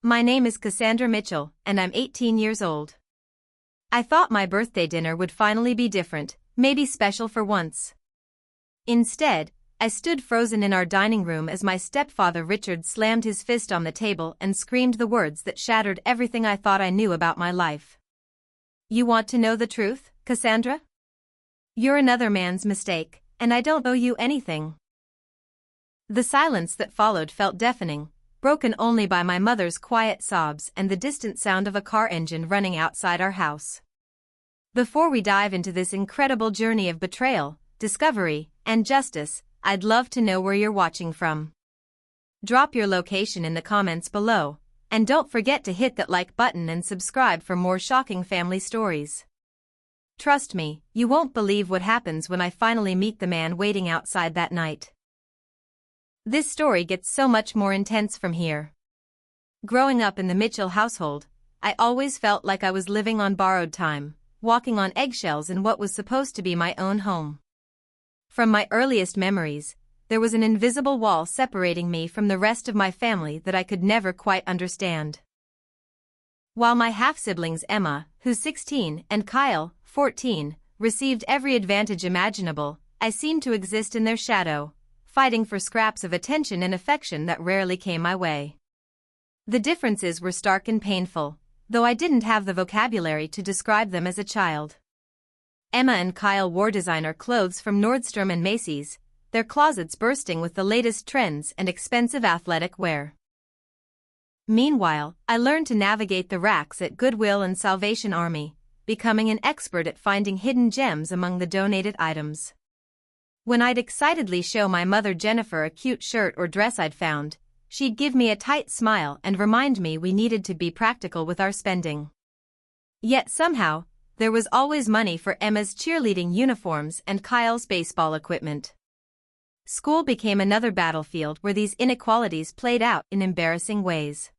My name is Cassandra Mitchell, and I'm 18 years old. I thought my birthday dinner would finally be different, maybe special for once. Instead, I stood frozen in our dining room as my stepfather Richard slammed his fist on the table and screamed the words that shattered everything I thought I knew about my life. You want to know the truth, Cassandra? You're another man's mistake, and I don't owe you anything. The silence that followed felt deafening, broken only by my mother's quiet sobs and the distant sound of a car engine running outside our house. Before we dive into this incredible journey of betrayal, discovery, and justice, I'd love to know where you're watching from. Drop your location in the comments below, and don't forget to hit that like button and subscribe for more shocking family stories. Trust me, you won't believe what happens when I finally meet the man waiting outside that night. This story gets so much more intense from here. Growing up in the Mitchell household, I always felt like I was living on borrowed time, walking on eggshells in what was supposed to be my own home. From my earliest memories, there was an invisible wall separating me from the rest of my family that I could never quite understand. While my half-siblings Emma, who's 16, and Kyle, 14, received every advantage imaginable, I seemed to exist in their shadow, fighting for scraps of attention and affection that rarely came my way. The differences were stark and painful, though I didn't have the vocabulary to describe them as a child. Emma and Kyle wore designer clothes from Nordstrom and Macy's, their closets bursting with the latest trends and expensive athletic wear. Meanwhile, I learned to navigate the racks at Goodwill and Salvation Army, becoming an expert at finding hidden gems among the donated items. When I'd excitedly show my mother Jennifer a cute shirt or dress I'd found, she'd give me a tight smile and remind me we needed to be practical with our spending. Yet somehow, there was always money for Emma's cheerleading uniforms and Kyle's baseball equipment. School became another battlefield where these inequalities played out in embarrassing ways.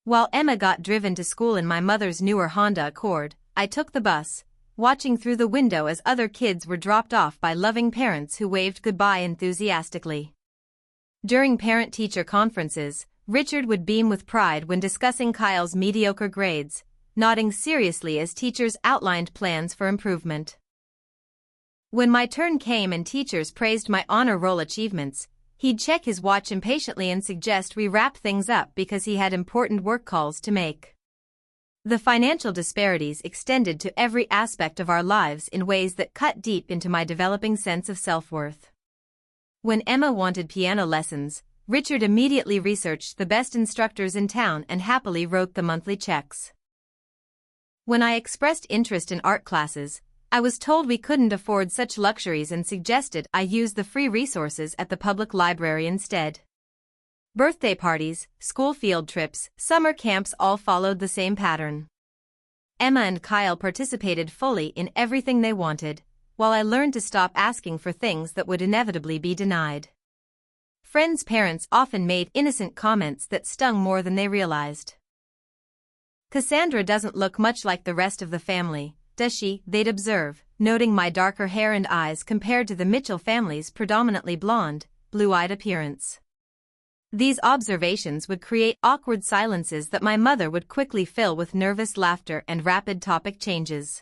While Emma got driven to school in my mother's newer Honda Accord, I took the bus, watching through the window as other kids were dropped off by loving parents who waved goodbye enthusiastically. During parent-teacher conferences, Richard would beam with pride when discussing Kyle's mediocre grades, nodding seriously as teachers outlined plans for improvement. When my turn came and teachers praised my honor roll achievements, he'd check his watch impatiently and suggest we wrap things up because he had important work calls to make. The financial disparities extended to every aspect of our lives in ways that cut deep into my developing sense of self-worth. When Emma wanted piano lessons, Richard immediately researched the best instructors in town and happily wrote the monthly checks. When I expressed interest in art classes, I was told we couldn't afford such luxuries and suggested I use the free resources at the public library instead. Birthday parties, school field trips, summer camps all followed the same pattern. Emma and Kyle participated fully in everything they wanted, while I learned to stop asking for things that would inevitably be denied. Friends' parents often made innocent comments that stung more than they realized. Cassandra doesn't look much like the rest of the family, does she? They'd observe, noting my darker hair and eyes compared to the Mitchell family's predominantly blonde, blue-eyed appearance. These observations would create awkward silences that my mother would quickly fill with nervous laughter and rapid topic changes.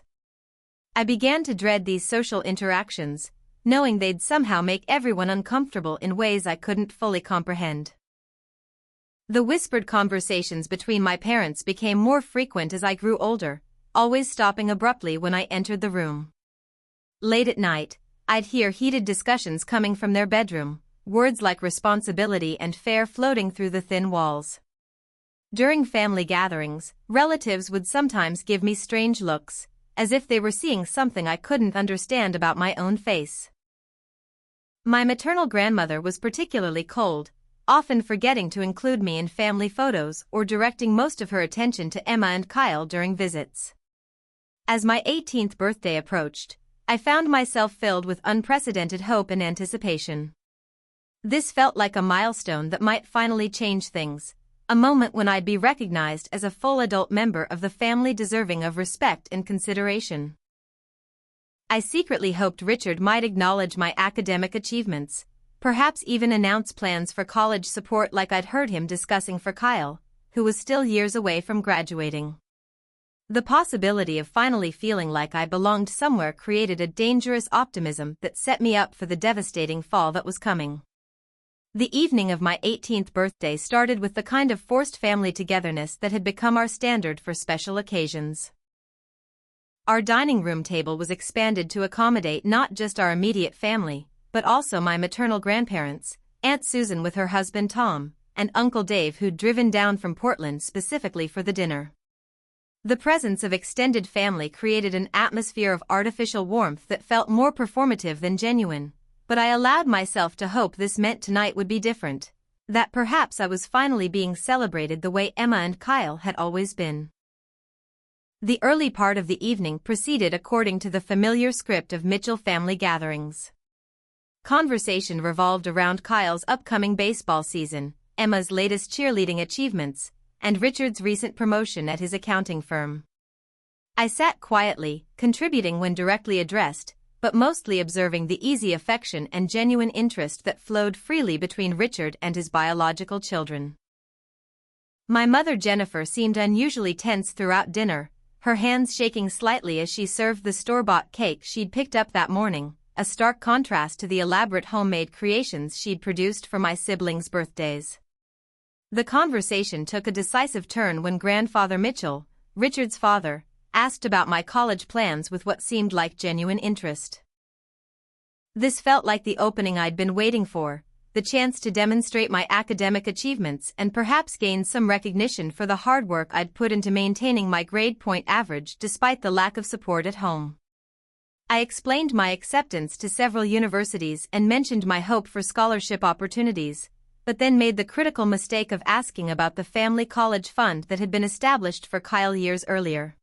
I began to dread these social interactions, knowing they'd somehow make everyone uncomfortable in ways I couldn't fully comprehend. The whispered conversations between my parents became more frequent as I grew older, always stopping abruptly when I entered the room. Late at night, I'd hear heated discussions coming from their bedroom, words like responsibility and fair floating through the thin walls. During family gatherings, relatives would sometimes give me strange looks, as if they were seeing something I couldn't understand about my own face. My maternal grandmother was particularly cold, often forgetting to include me in family photos or directing most of her attention to Emma and Kyle during visits. As my 18th birthday approached, I found myself filled with unprecedented hope and anticipation. This felt like a milestone that might finally change things, a moment when I'd be recognized as a full adult member of the family deserving of respect and consideration. I secretly hoped Richard might acknowledge my academic achievements, perhaps even announce plans for college support like I'd heard him discussing for Kyle, who was still years away from graduating. The possibility of finally feeling like I belonged somewhere created a dangerous optimism that set me up for the devastating fall that was coming. The evening of my 18th birthday started with the kind of forced family togetherness that had become our standard for special occasions. Our dining room table was expanded to accommodate not just our immediate family, but also my maternal grandparents, Aunt Susan with her husband Tom, and Uncle Dave who'd driven down from Portland specifically for the dinner. The presence of extended family created an atmosphere of artificial warmth that felt more performative than genuine, but I allowed myself to hope this meant tonight would be different, that perhaps I was finally being celebrated the way Emma and Kyle had always been. The early part of the evening proceeded according to the familiar script of Mitchell family gatherings. Conversation revolved around Kyle's upcoming baseball season, Emma's latest cheerleading achievements, and Richard's recent promotion at his accounting firm. I sat quietly, contributing when directly addressed, but mostly observing the easy affection and genuine interest that flowed freely between Richard and his biological children. My mother Jennifer seemed unusually tense throughout dinner, her hands shaking slightly as she served the store-bought cake she'd picked up that morning, a stark contrast to the elaborate homemade creations she'd produced for my siblings' birthdays. The conversation took a decisive turn when Grandfather Mitchell, Richard's father, asked about my college plans with what seemed like genuine interest. This felt like the opening I'd been waiting for, the chance to demonstrate my academic achievements and perhaps gain some recognition for the hard work I'd put into maintaining my grade point average despite the lack of support at home. I explained my acceptance to several universities and mentioned my hope for scholarship opportunities, but then made the critical mistake of asking about the family college fund that had been established for Kyle years earlier.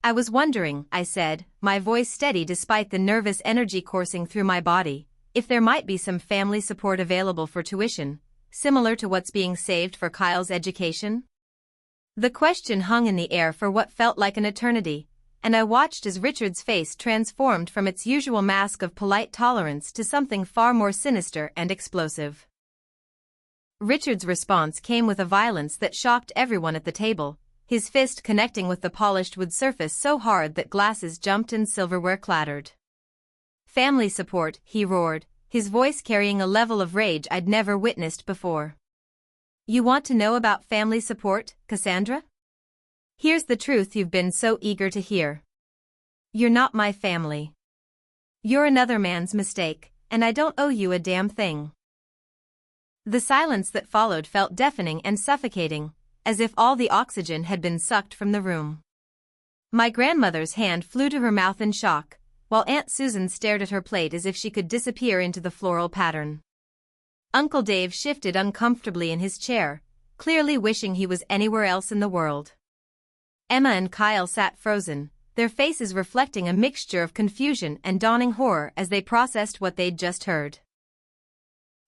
I was wondering, I said, my voice steady despite the nervous energy coursing through my body, if there might be some family support available for tuition, similar to what's being saved for Kyle's education. The question hung in the air for what felt like an eternity, and I watched as Richard's face transformed from its usual mask of polite tolerance to something far more sinister and explosive. Richard's response came with a violence that shocked everyone at the table, his fist connecting with the polished wood surface so hard that glasses jumped and silverware clattered. "Family support," he roared, his voice carrying a level of rage I'd never witnessed before. "You want to know about family support, Cassandra? Here's the truth you've been so eager to hear. You're not my family. You're another man's mistake, and I don't owe you a damn thing." The silence that followed felt deafening and suffocating, as if all the oxygen had been sucked from the room. My grandmother's hand flew to her mouth in shock, while Aunt Susan stared at her plate as if she could disappear into the floral pattern. Uncle Dave shifted uncomfortably in his chair, clearly wishing he was anywhere else in the world. Emma and Kyle sat frozen, their faces reflecting a mixture of confusion and dawning horror as they processed what they'd just heard.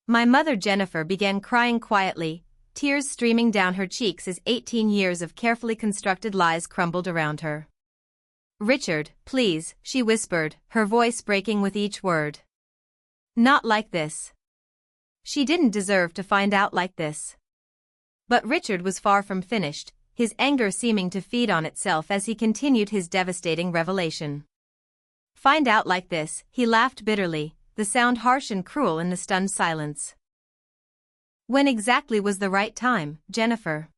My mother Jennifer began crying quietly, tears streaming down her cheeks as 18 years of carefully constructed lies crumbled around her. "Richard, please," she whispered, her voice breaking with each word. "Not like this. She didn't deserve to find out like this." But Richard was far from finished, his anger seeming to feed on itself as he continued his devastating revelation. "Find out like this," he laughed bitterly, the sound harsh and cruel in the stunned silence. "When exactly was the right time, Jennifer?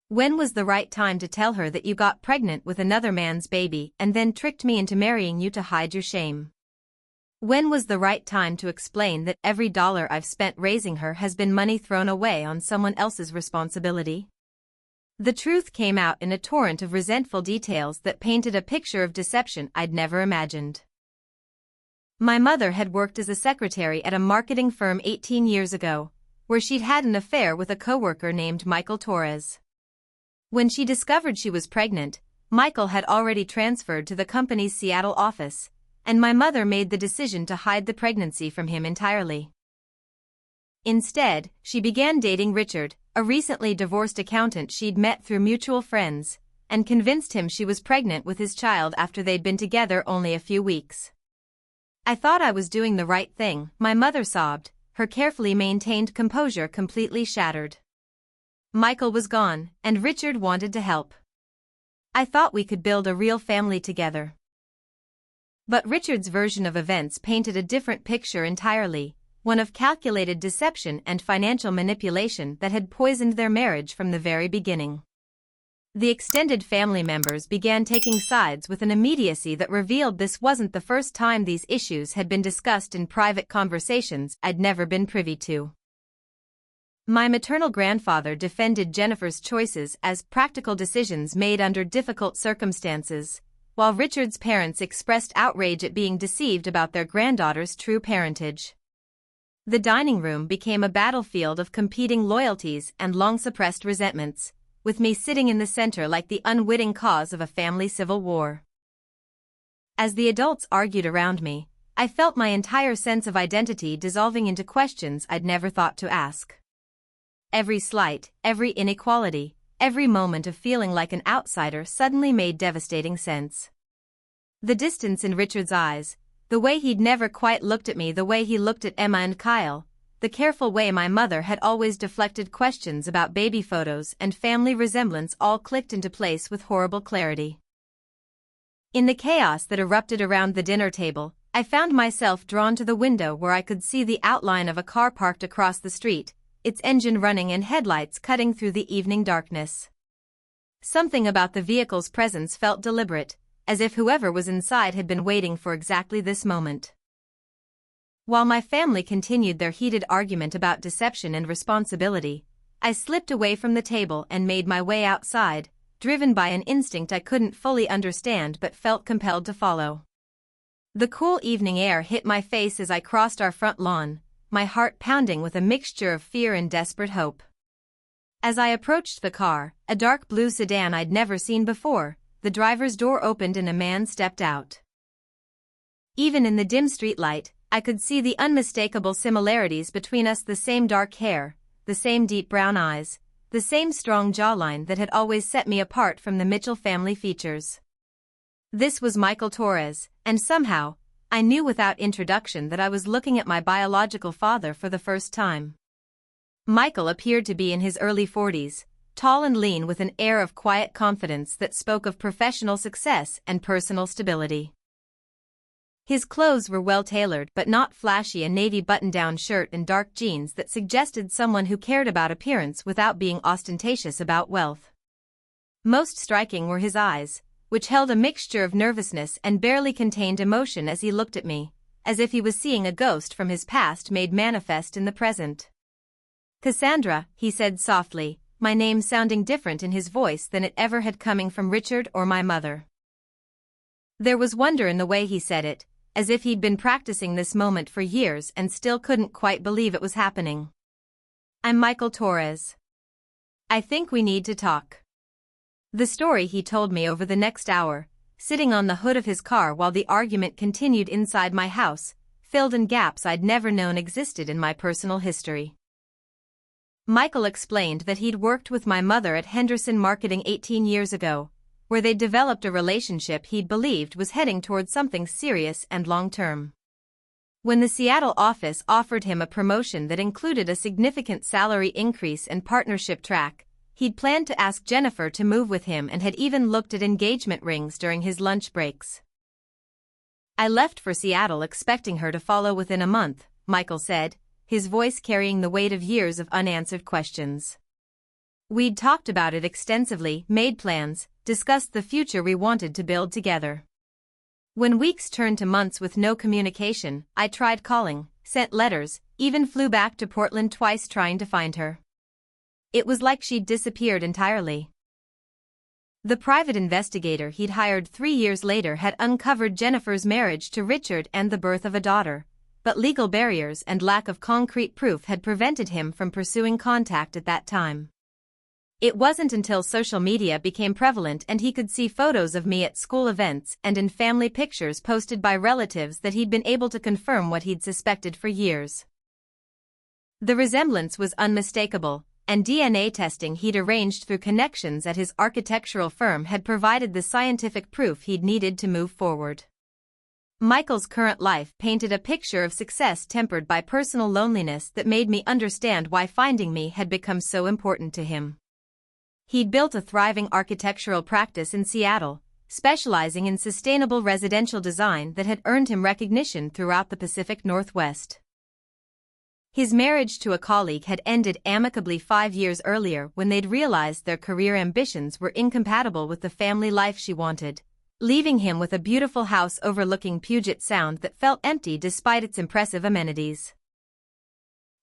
When was the right time to tell her that you got pregnant with another man's baby and then tricked me into marrying you to hide your shame? When was the right time to explain that every dollar I've spent raising her has been money thrown away on someone else's responsibility?" The truth came out in a torrent of resentful details that painted a picture of deception I'd never imagined. My mother had worked as a secretary at a marketing firm 18 years ago, where she'd had an affair with a coworker named Michael Torres. When she discovered she was pregnant, Michael had already transferred to the company's Seattle office, and my mother made the decision to hide the pregnancy from him entirely. Instead, she began dating Richard, a recently divorced accountant she'd met through mutual friends, and convinced him she was pregnant with his child after they'd been together only a few weeks. "I thought I was doing the right thing," my mother sobbed, her carefully maintained composure completely shattered. Michael was gone, and Richard wanted to help. I thought we could build a real family together. But Richard's version of events painted a different picture entirely, one of calculated deception and financial manipulation that had poisoned their marriage from the very beginning. The extended family members began taking sides with an immediacy that revealed this wasn't the first time these issues had been discussed in private conversations I'd never been privy to. My maternal grandfather defended Jennifer's choices as practical decisions made under difficult circumstances, while Richard's parents expressed outrage at being deceived about their granddaughter's true parentage. The dining room became a battlefield of competing loyalties and long-suppressed resentments, with me sitting in the center like the unwitting cause of a family civil war. As the adults argued around me, I felt my entire sense of identity dissolving into questions I'd never thought to ask. Every slight, every inequality, every moment of feeling like an outsider suddenly made devastating sense. The distance in Richard's eyes, the way he'd never quite looked at me, the way he looked at Emma and Kyle, the careful way my mother had always deflected questions about baby photos and family resemblance all clicked into place with horrible clarity. In the chaos that erupted around the dinner table, I found myself drawn to the window where I could see the outline of a car parked across the street, its engine running and headlights cutting through the evening darkness. Something about the vehicle's presence felt deliberate, as if whoever was inside had been waiting for exactly this moment. While my family continued their heated argument about deception and responsibility, I slipped away from the table and made my way outside, driven by an instinct I couldn't fully understand but felt compelled to follow. The cool evening air hit my face as I crossed our front lawn, my heart pounding with a mixture of fear and desperate hope. As I approached the car, a dark blue sedan I'd never seen before, the driver's door opened and a man stepped out. Even in the dim streetlight, I could see the unmistakable similarities between us: the same dark hair, the same deep brown eyes, the same strong jawline that had always set me apart from the Mitchell family features. This was Michael Torres, and somehow, I knew without introduction that I was looking at my biological father for the first time. Michael appeared to be in his early 40s, tall and lean with an air of quiet confidence that spoke of professional success and personal stability. His clothes were well-tailored but not flashy: a navy button-down shirt and dark jeans that suggested someone who cared about appearance without being ostentatious about wealth. Most striking were his eyes, which held a mixture of nervousness and barely contained emotion as he looked at me, as if he was seeing a ghost from his past made manifest in the present. "Cassandra," he said softly, my name sounding different in his voice than it ever had coming from Richard or my mother. There was wonder in the way he said it, as if he'd been practicing this moment for years and still couldn't quite believe it was happening. "I'm Michael Torres. I think we need to talk." The story he told me over the next hour, sitting on the hood of his car while the argument continued inside my house, filled in gaps I'd never known existed in my personal history. Michael explained that he'd worked with my mother at Henderson Marketing 18 years ago, where they developed a relationship he'd believed was heading towards something serious and long-term. When the Seattle office offered him a promotion that included a significant salary increase and partnership track, he'd planned to ask Jennifer to move with him and had even looked at engagement rings during his lunch breaks. "I left for Seattle expecting her to follow within a month," Michael said, his voice carrying the weight of years of unanswered questions. "We'd talked about it extensively, made plans, discussed the future we wanted to build together. When weeks turned to months with no communication, I tried calling, sent letters, even flew back to Portland twice trying to find her. It was like she'd disappeared entirely." The private investigator he'd hired 3 years later had uncovered Jennifer's marriage to Richard and the birth of a daughter, but legal barriers and lack of concrete proof had prevented him from pursuing contact at that time. It wasn't until social media became prevalent and he could see photos of me at school events and in family pictures posted by relatives that he'd been able to confirm what he'd suspected for years. The resemblance was unmistakable, and DNA testing he'd arranged through connections at his architectural firm had provided the scientific proof he'd needed to move forward. Michael's current life painted a picture of success tempered by personal loneliness that made me understand why finding me had become so important to him. He'd built a thriving architectural practice in Seattle, specializing in sustainable residential design that had earned him recognition throughout the Pacific Northwest. His marriage to a colleague had ended amicably 5 years earlier when they'd realized their career ambitions were incompatible with the family life she wanted, leaving him with a beautiful house overlooking Puget Sound that felt empty despite its impressive amenities.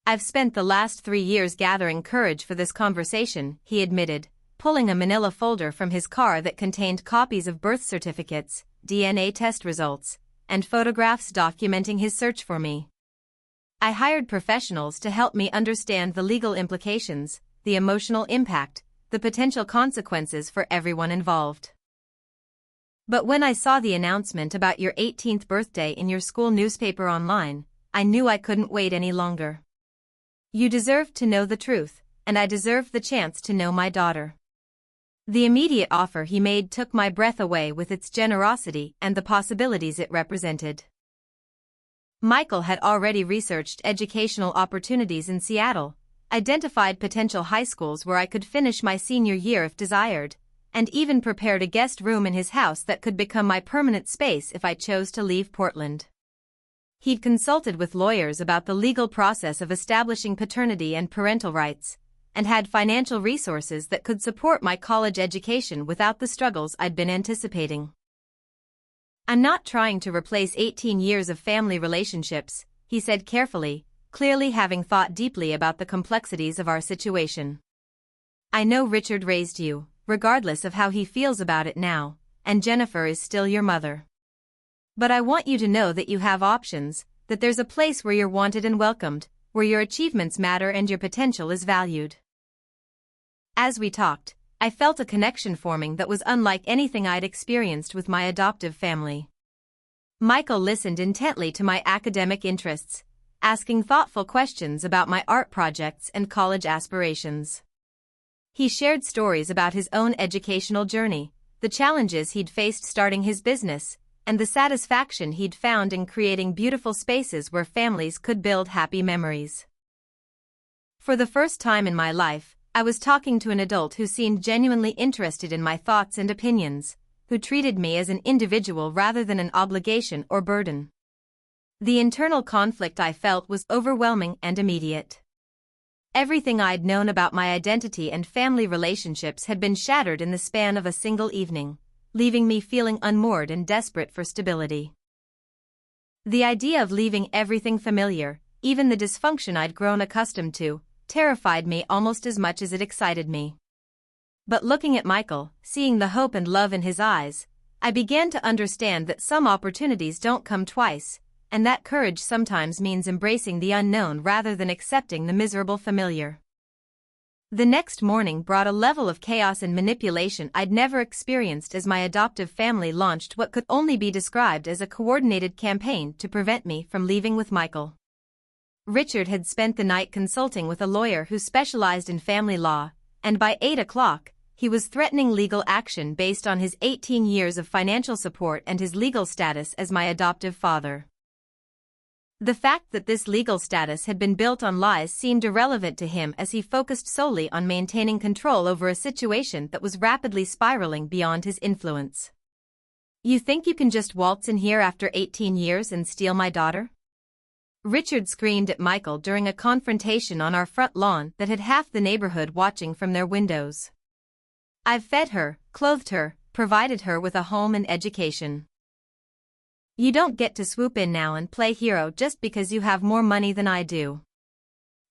"I've spent the last 3 years gathering courage for this conversation," he admitted, pulling a manila folder from his car that contained copies of birth certificates, DNA test results, and photographs documenting his search for me. "I hired professionals to help me understand the legal implications, the emotional impact, the potential consequences for everyone involved. But when I saw the announcement about your 18th birthday in your school newspaper online, I knew I couldn't wait any longer. You deserved to know the truth, and I deserved the chance to know my daughter." The immediate offer he made took my breath away with its generosity and the possibilities it represented. Michael had already researched educational opportunities in Seattle, identified potential high schools where I could finish my senior year if desired, and even prepared a guest room in his house that could become my permanent space if I chose to leave Portland. He'd consulted with lawyers about the legal process of establishing paternity and parental rights, and had financial resources that could support my college education without the struggles I'd been anticipating. "I'm not trying to replace 18 years of family relationships," he said carefully, clearly having thought deeply about the complexities of our situation. "I know Richard raised you, regardless of how he feels about it now, and Jennifer is still your mother. But I want you to know that you have options, that there's a place where you're wanted and welcomed, where your achievements matter and your potential is valued." As we talked, I felt a connection forming that was unlike anything I'd experienced with my adoptive family. Michael listened intently to my academic interests, asking thoughtful questions about my art projects and college aspirations. He shared stories about his own educational journey, the challenges he'd faced starting his business, and the satisfaction he'd found in creating beautiful spaces where families could build happy memories. For the first time in my life, I was talking to an adult who seemed genuinely interested in my thoughts and opinions, who treated me as an individual rather than an obligation or burden. The internal conflict I felt was overwhelming and immediate. Everything I'd known about my identity and family relationships had been shattered in the span of a single evening, leaving me feeling unmoored and desperate for stability. The idea of leaving everything familiar, even the dysfunction I'd grown accustomed to, terrified me almost as much as it excited me. But looking at Michael, seeing the hope and love in his eyes, I began to understand that some opportunities don't come twice, and that courage sometimes means embracing the unknown rather than accepting the miserable familiar. The next morning brought a level of chaos and manipulation I'd never experienced as my adoptive family launched what could only be described as a coordinated campaign to prevent me from leaving with Michael. Richard had spent the night consulting with a lawyer who specialized in family law, and by 8 o'clock, he was threatening legal action based on his 18 years of financial support and his legal status as my adoptive father. The fact that this legal status had been built on lies seemed irrelevant to him as he focused solely on maintaining control over a situation that was rapidly spiraling beyond his influence. "You think you can just waltz in here after 18 years and steal my daughter?" Richard screamed at Michael during a confrontation on our front lawn that had half the neighborhood watching from their windows. "I've fed her, clothed her, provided her with a home and education. You don't get to swoop in now and play hero just because you have more money than I do."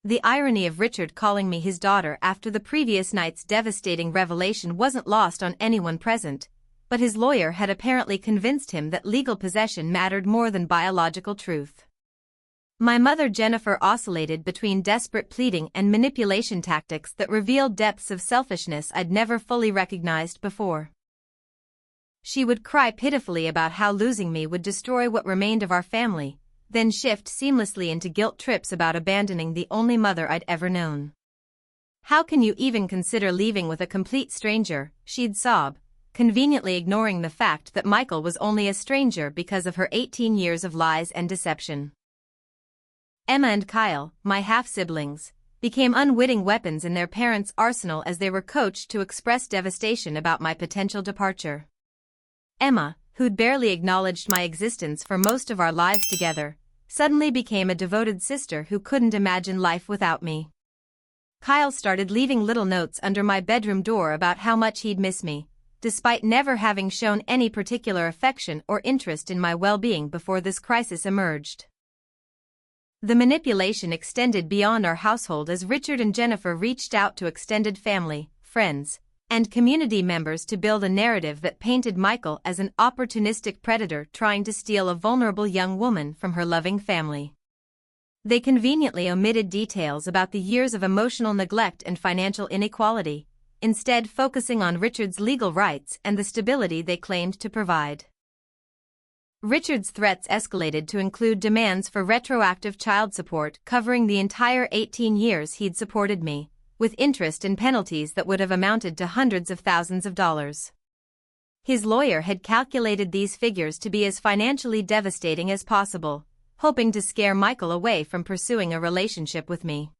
The irony of Richard calling me his daughter after the previous night's devastating revelation wasn't lost on anyone present, but his lawyer had apparently convinced him that legal possession mattered more than biological truth. My mother Jennifer oscillated between desperate pleading and manipulation tactics that revealed depths of selfishness I'd never fully recognized before. She would cry pitifully about how losing me would destroy what remained of our family, then shift seamlessly into guilt trips about abandoning the only mother I'd ever known. "How can you even consider leaving with a complete stranger?" she'd sob, conveniently ignoring the fact that Michael was only a stranger because of her 18 years of lies and deception. Emma and Kyle, my half-siblings, became unwitting weapons in their parents' arsenal as they were coached to express devastation about my potential departure. Emma, who'd barely acknowledged my existence for most of our lives together, suddenly became a devoted sister who couldn't imagine life without me. Kyle started leaving little notes under my bedroom door about how much he'd miss me, despite never having shown any particular affection or interest in my well-being before this crisis emerged. The manipulation extended beyond our household as Richard and Jennifer reached out to extended family, friends, and community members to build a narrative that painted Michael as an opportunistic predator trying to steal a vulnerable young woman from her loving family. They conveniently omitted details about the years of emotional neglect and financial inequality, instead focusing on Richard's legal rights and the stability they claimed to provide. Richard's threats escalated to include demands for retroactive child support covering the entire 18 years he'd supported me, with interest and penalties that would have amounted to hundreds of thousands of dollars. His lawyer had calculated these figures to be as financially devastating as possible, hoping to scare Michael away from pursuing a relationship with me.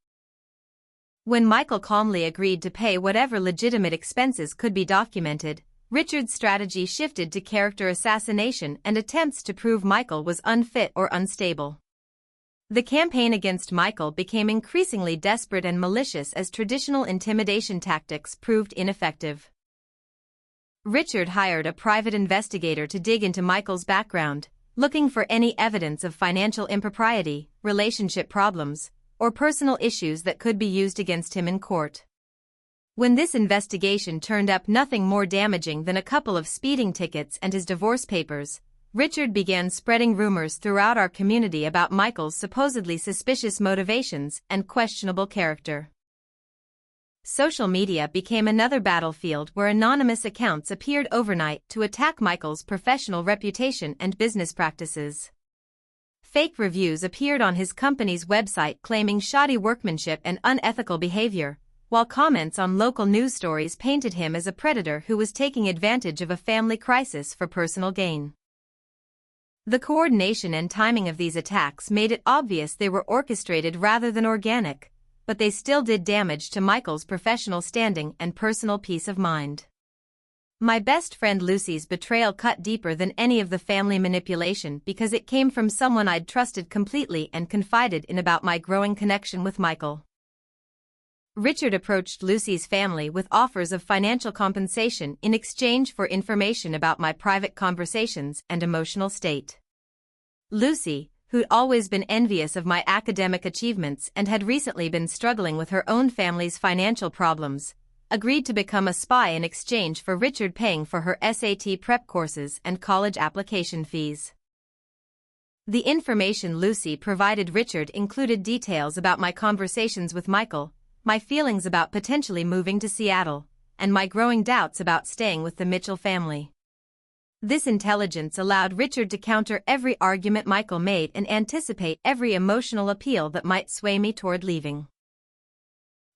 When Michael calmly agreed to pay whatever legitimate expenses could be documented, Richard's strategy shifted to character assassination and attempts to prove Michael was unfit or unstable. The campaign against Michael became increasingly desperate and malicious as traditional intimidation tactics proved ineffective. Richard hired a private investigator to dig into Michael's background, looking for any evidence of financial impropriety, relationship problems, or personal issues that could be used against him in court. When this investigation turned up nothing more damaging than a couple of speeding tickets and his divorce papers, Richard began spreading rumors throughout our community about Michael's supposedly suspicious motivations and questionable character. Social media became another battlefield where anonymous accounts appeared overnight to attack Michael's professional reputation and business practices. Fake reviews appeared on his company's website claiming shoddy workmanship and unethical behavior, while comments on local news stories painted him as a predator who was taking advantage of a family crisis for personal gain. The coordination and timing of these attacks made it obvious they were orchestrated rather than organic, but they still did damage to Michael's professional standing and personal peace of mind. My best friend Lucy's betrayal cut deeper than any of the family manipulation because it came from someone I'd trusted completely and confided in about my growing connection with Michael. Richard approached Lucy's family with offers of financial compensation in exchange for information about my private conversations and emotional state. Lucy, who'd always been envious of my academic achievements and had recently been struggling with her own family's financial problems, agreed to become a spy in exchange for Richard paying for her SAT prep courses and college application fees. The information Lucy provided Richard included details about my conversations with Michael, my feelings about potentially moving to Seattle, and my growing doubts about staying with the Mitchell family. This intelligence allowed Richard to counter every argument Michael made and anticipate every emotional appeal that might sway me toward leaving.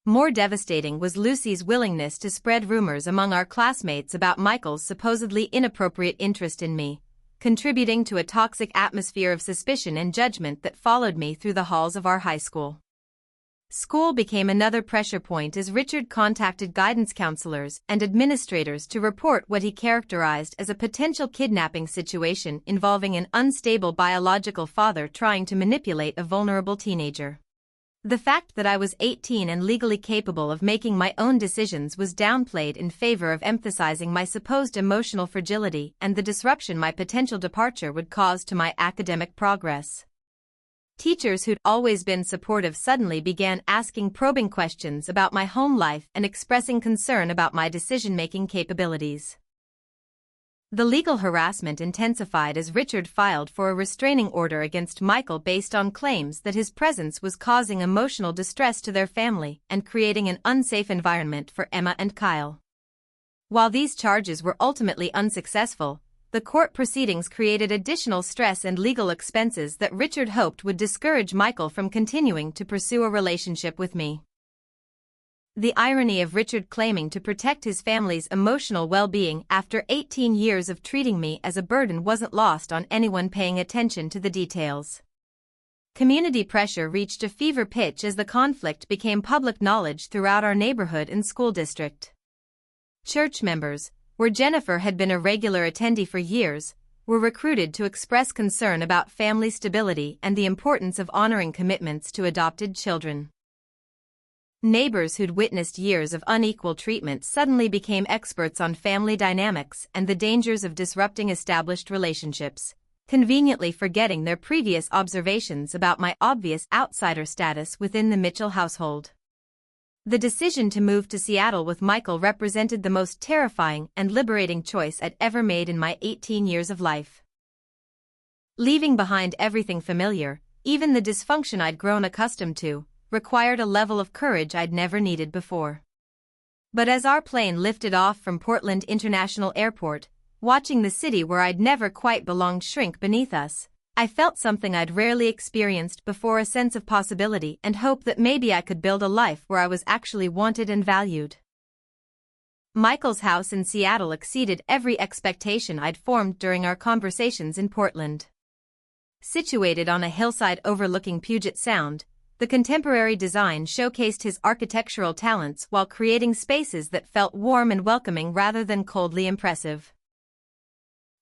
More devastating was Lucy's willingness to spread rumors among our classmates about Michael's supposedly inappropriate interest in me, contributing to a toxic atmosphere of suspicion and judgment that followed me through the halls of our high school. School became another pressure point as Richard contacted guidance counselors and administrators to report what he characterized as a potential kidnapping situation involving an unstable biological father trying to manipulate a vulnerable teenager. The fact that I was 18 and legally capable of making my own decisions was downplayed in favor of emphasizing my supposed emotional fragility and the disruption my potential departure would cause to my academic progress. Teachers who'd always been supportive suddenly began asking probing questions about my home life and expressing concern about my decision-making capabilities. The legal harassment intensified as Richard filed for a restraining order against Michael based on claims that his presence was causing emotional distress to their family and creating an unsafe environment for Emma and Kyle. While these charges were ultimately unsuccessful, the court proceedings created additional stress and legal expenses that Richard hoped would discourage Michael from continuing to pursue a relationship with me. The irony of Richard claiming to protect his family's emotional well-being after 18 years of treating me as a burden wasn't lost on anyone paying attention to the details. Community pressure reached a fever pitch as the conflict became public knowledge throughout our neighborhood and school district. Church members, where Jennifer had been a regular attendee for years, were recruited to express concern about family stability and the importance of honoring commitments to adopted children. Neighbors who'd witnessed years of unequal treatment suddenly became experts on family dynamics and the dangers of disrupting established relationships, conveniently forgetting their previous observations about my obvious outsider status within the Mitchell household. The decision to move to Seattle with Michael represented the most terrifying and liberating choice I'd ever made in my 18 years of life. Leaving behind everything familiar, even the dysfunction I'd grown accustomed to, required a level of courage I'd never needed before. But as our plane lifted off from Portland International Airport, watching the city where I'd never quite belonged shrink beneath us, I felt something I'd rarely experienced before, a sense of possibility and hope that maybe I could build a life where I was actually wanted and valued. Michael's house in Seattle exceeded every expectation I'd formed during our conversations in Portland. Situated on a hillside overlooking Puget Sound, the contemporary design showcased his architectural talents while creating spaces that felt warm and welcoming rather than coldly impressive.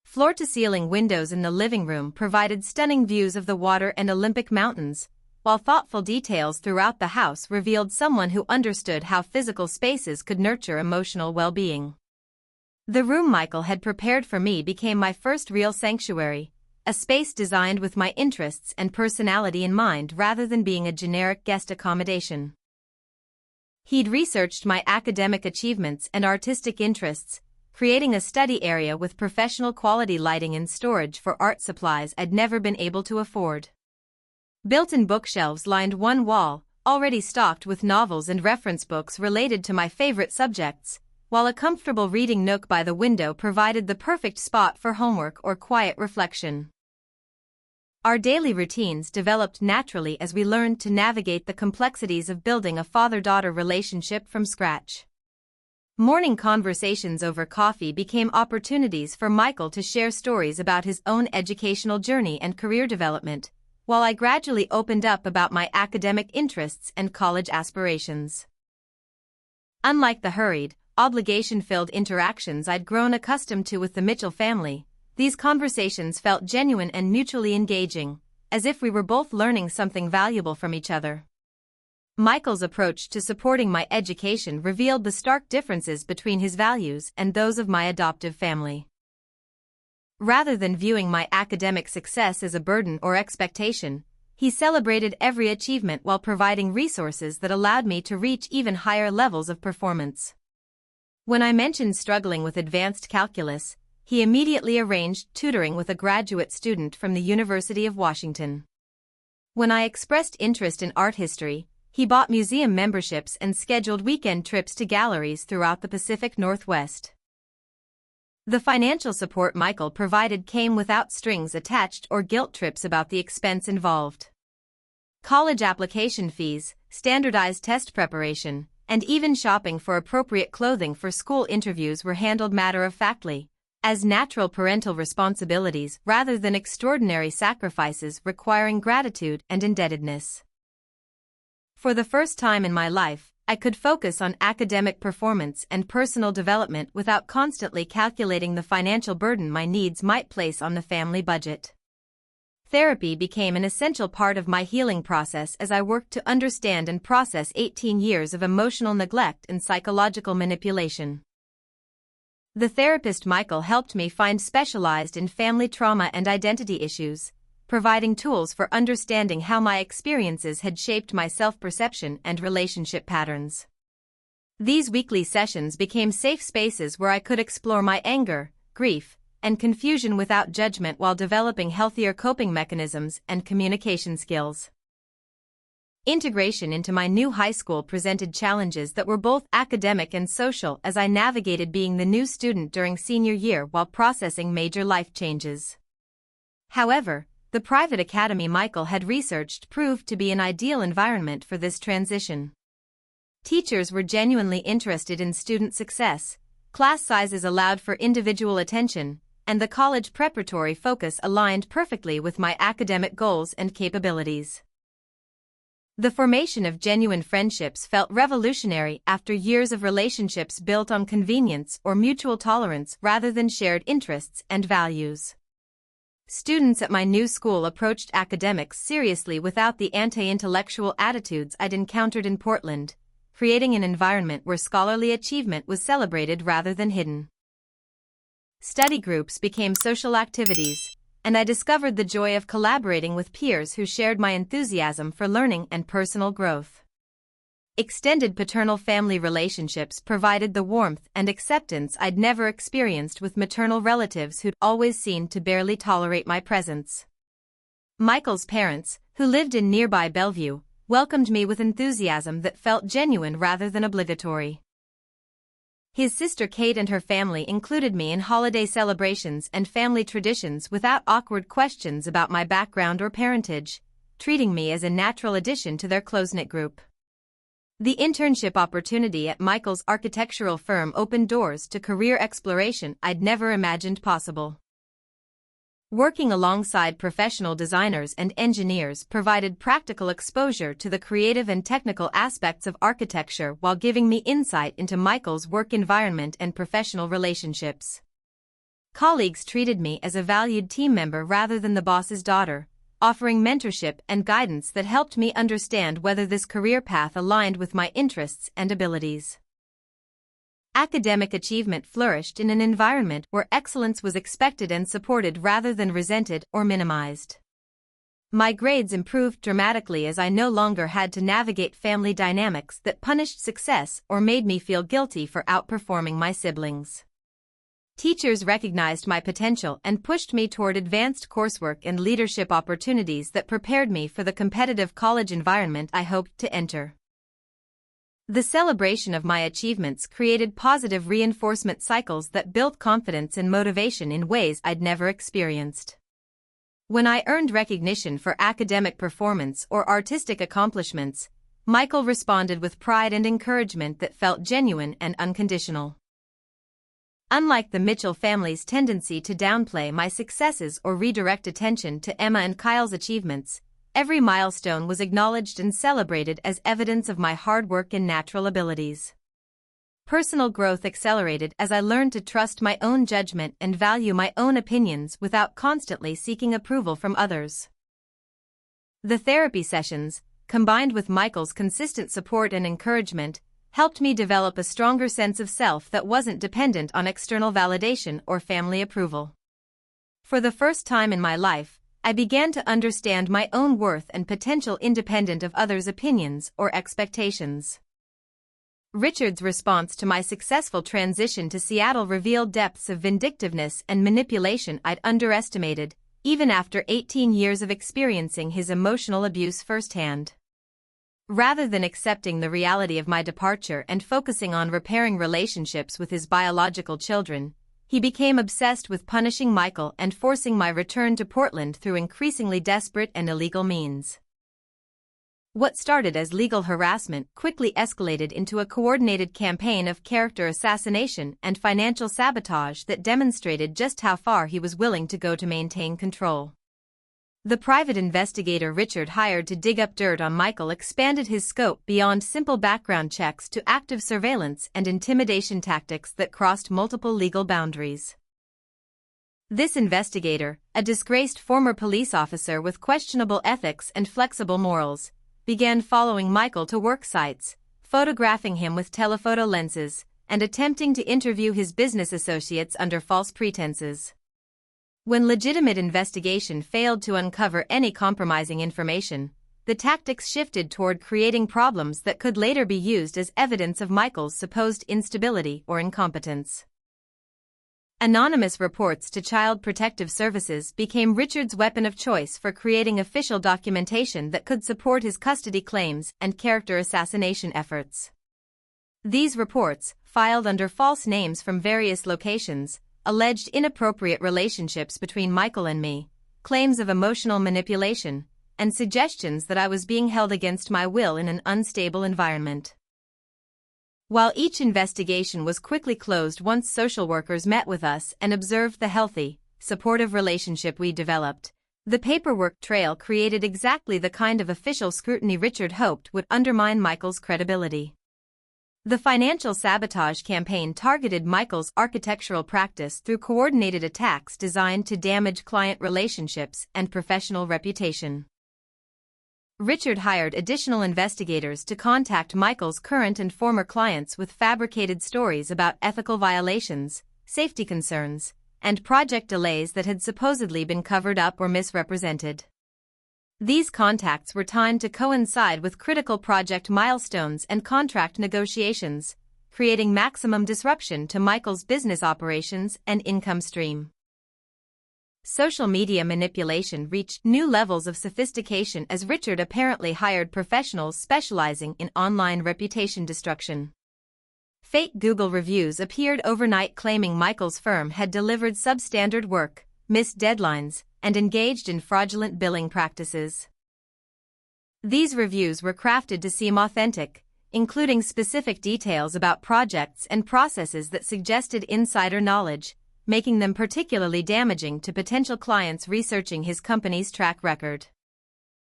Floor-to-ceiling windows in the living room provided stunning views of the water and Olympic mountains, while thoughtful details throughout the house revealed someone who understood how physical spaces could nurture emotional well-being. The room Michael had prepared for me became my first real sanctuary, a space designed with my interests and personality in mind rather than being a generic guest accommodation. He'd researched my academic achievements and artistic interests, creating a study area with professional quality lighting and storage for art supplies I'd never been able to afford. Built-in bookshelves lined one wall, already stocked with novels and reference books related to my favorite subjects, while a comfortable reading nook by the window provided the perfect spot for homework or quiet reflection. Our daily routines developed naturally as we learned to navigate the complexities of building a father-daughter relationship from scratch. Morning conversations over coffee became opportunities for Michael to share stories about his own educational journey and career development, while I gradually opened up about my academic interests and college aspirations. Unlike the hurried, obligation-filled interactions I'd grown accustomed to with the Mitchell family, these conversations felt genuine and mutually engaging, as if we were both learning something valuable from each other. Michael's approach to supporting my education revealed the stark differences between his values and those of my adoptive family. Rather than viewing my academic success as a burden or expectation, he celebrated every achievement while providing resources that allowed me to reach even higher levels of performance. When I mentioned struggling with advanced calculus, he immediately arranged tutoring with a graduate student from the University of Washington. When I expressed interest in art history, he bought museum memberships and scheduled weekend trips to galleries throughout the Pacific Northwest. The financial support Michael provided came without strings attached or guilt trips about the expense involved. College application fees, standardized test preparation, and even shopping for appropriate clothing for school interviews were handled matter-of-factly, as natural parental responsibilities rather than extraordinary sacrifices requiring gratitude and indebtedness. For the first time in my life, I could focus on academic performance and personal development without constantly calculating the financial burden my needs might place on the family budget. Therapy became an essential part of my healing process as I worked to understand and process 18 years of emotional neglect and psychological manipulation. The therapist Michael helped me find specialized in family trauma and identity issues, providing tools for understanding how my experiences had shaped my self-perception and relationship patterns. These weekly sessions became safe spaces where I could explore my anger, grief, and confusion without judgment while developing healthier coping mechanisms and communication skills. Integration into my new high school presented challenges that were both academic and social as I navigated being the new student during senior year while processing major life changes. However, the private academy Michael had researched proved to be an ideal environment for this transition. Teachers were genuinely interested in student success, class sizes allowed for individual attention, and the college preparatory focus aligned perfectly with my academic goals and capabilities. The formation of genuine friendships felt revolutionary after years of relationships built on convenience or mutual tolerance rather than shared interests and values. Students at my new school approached academics seriously without the anti-intellectual attitudes I'd encountered in Portland, creating an environment where scholarly achievement was celebrated rather than hidden. Study groups became social activities, and I discovered the joy of collaborating with peers who shared my enthusiasm for learning and personal growth. Extended paternal family relationships provided the warmth and acceptance I'd never experienced with maternal relatives who'd always seemed to barely tolerate my presence. Michael's parents, who lived in nearby Bellevue, welcomed me with enthusiasm that felt genuine rather than obligatory. His sister Kate and her family included me in holiday celebrations and family traditions without awkward questions about my background or parentage, treating me as a natural addition to their close-knit group. The internship opportunity at Michael's architectural firm opened doors to career exploration I'd never imagined possible. Working alongside professional designers and engineers provided practical exposure to the creative and technical aspects of architecture while giving me insight into Michael's work environment and professional relationships. Colleagues treated me as a valued team member rather than the boss's daughter, offering mentorship and guidance that helped me understand whether this career path aligned with my interests and abilities. Academic achievement flourished in an environment where excellence was expected and supported rather than resented or minimized. My grades improved dramatically as I no longer had to navigate family dynamics that punished success or made me feel guilty for outperforming my siblings. Teachers recognized my potential and pushed me toward advanced coursework and leadership opportunities that prepared me for the competitive college environment I hoped to enter. The celebration of my achievements created positive reinforcement cycles that built confidence and motivation in ways I'd never experienced. When I earned recognition for academic performance or artistic accomplishments, Michael responded with pride and encouragement that felt genuine and unconditional. Unlike the Mitchell family's tendency to downplay my successes or redirect attention to Emma and Kyle's achievements, every milestone was acknowledged and celebrated as evidence of my hard work and natural abilities. Personal growth accelerated as I learned to trust my own judgment and value my own opinions without constantly seeking approval from others. The therapy sessions, combined with Michael's consistent support and encouragement, helped me develop a stronger sense of self that wasn't dependent on external validation or family approval. For the first time in my life, I began to understand my own worth and potential independent of others' opinions or expectations. Richard's response to my successful transition to Seattle revealed depths of vindictiveness and manipulation I'd underestimated, even after 18 years of experiencing his emotional abuse firsthand. Rather than accepting the reality of my departure and focusing on repairing relationships with his biological children, he became obsessed with punishing Michael and forcing my return to Portland through increasingly desperate and illegal means. What started as legal harassment quickly escalated into a coordinated campaign of character assassination and financial sabotage that demonstrated just how far he was willing to go to maintain control. The private investigator Richard hired to dig up dirt on Michael expanded his scope beyond simple background checks to active surveillance and intimidation tactics that crossed multiple legal boundaries. This investigator, a disgraced former police officer with questionable ethics and flexible morals, began following Michael to work sites, photographing him with telephoto lenses, and attempting to interview his business associates under false pretenses. When legitimate investigation failed to uncover any compromising information, the tactics shifted toward creating problems that could later be used as evidence of Michael's supposed instability or incompetence. Anonymous reports to Child Protective Services became Richard's weapon of choice for creating official documentation that could support his custody claims and character assassination efforts. These reports, filed under false names from various locations, alleged inappropriate relationships between Michael and me, claims of emotional manipulation, and suggestions that I was being held against my will in an unstable environment. While each investigation was quickly closed once social workers met with us and observed the healthy, supportive relationship we developed, the paperwork trail created exactly the kind of official scrutiny Richard hoped would undermine Michael's credibility. The financial sabotage campaign targeted Michael's architectural practice through coordinated attacks designed to damage client relationships and professional reputation. Richard hired additional investigators to contact Michael's current and former clients with fabricated stories about ethical violations, safety concerns, and project delays that had supposedly been covered up or misrepresented. These contacts were timed to coincide with critical project milestones and contract negotiations, creating maximum disruption to Michael's business operations and income stream. Social media manipulation reached new levels of sophistication as Richard apparently hired professionals specializing in online reputation destruction. Fake Google reviews appeared overnight claiming Michael's firm had delivered substandard work, missed deadlines, and engaged in fraudulent billing practices. These reviews were crafted to seem authentic, including specific details about projects and processes that suggested insider knowledge, making them particularly damaging to potential clients researching his company's track record.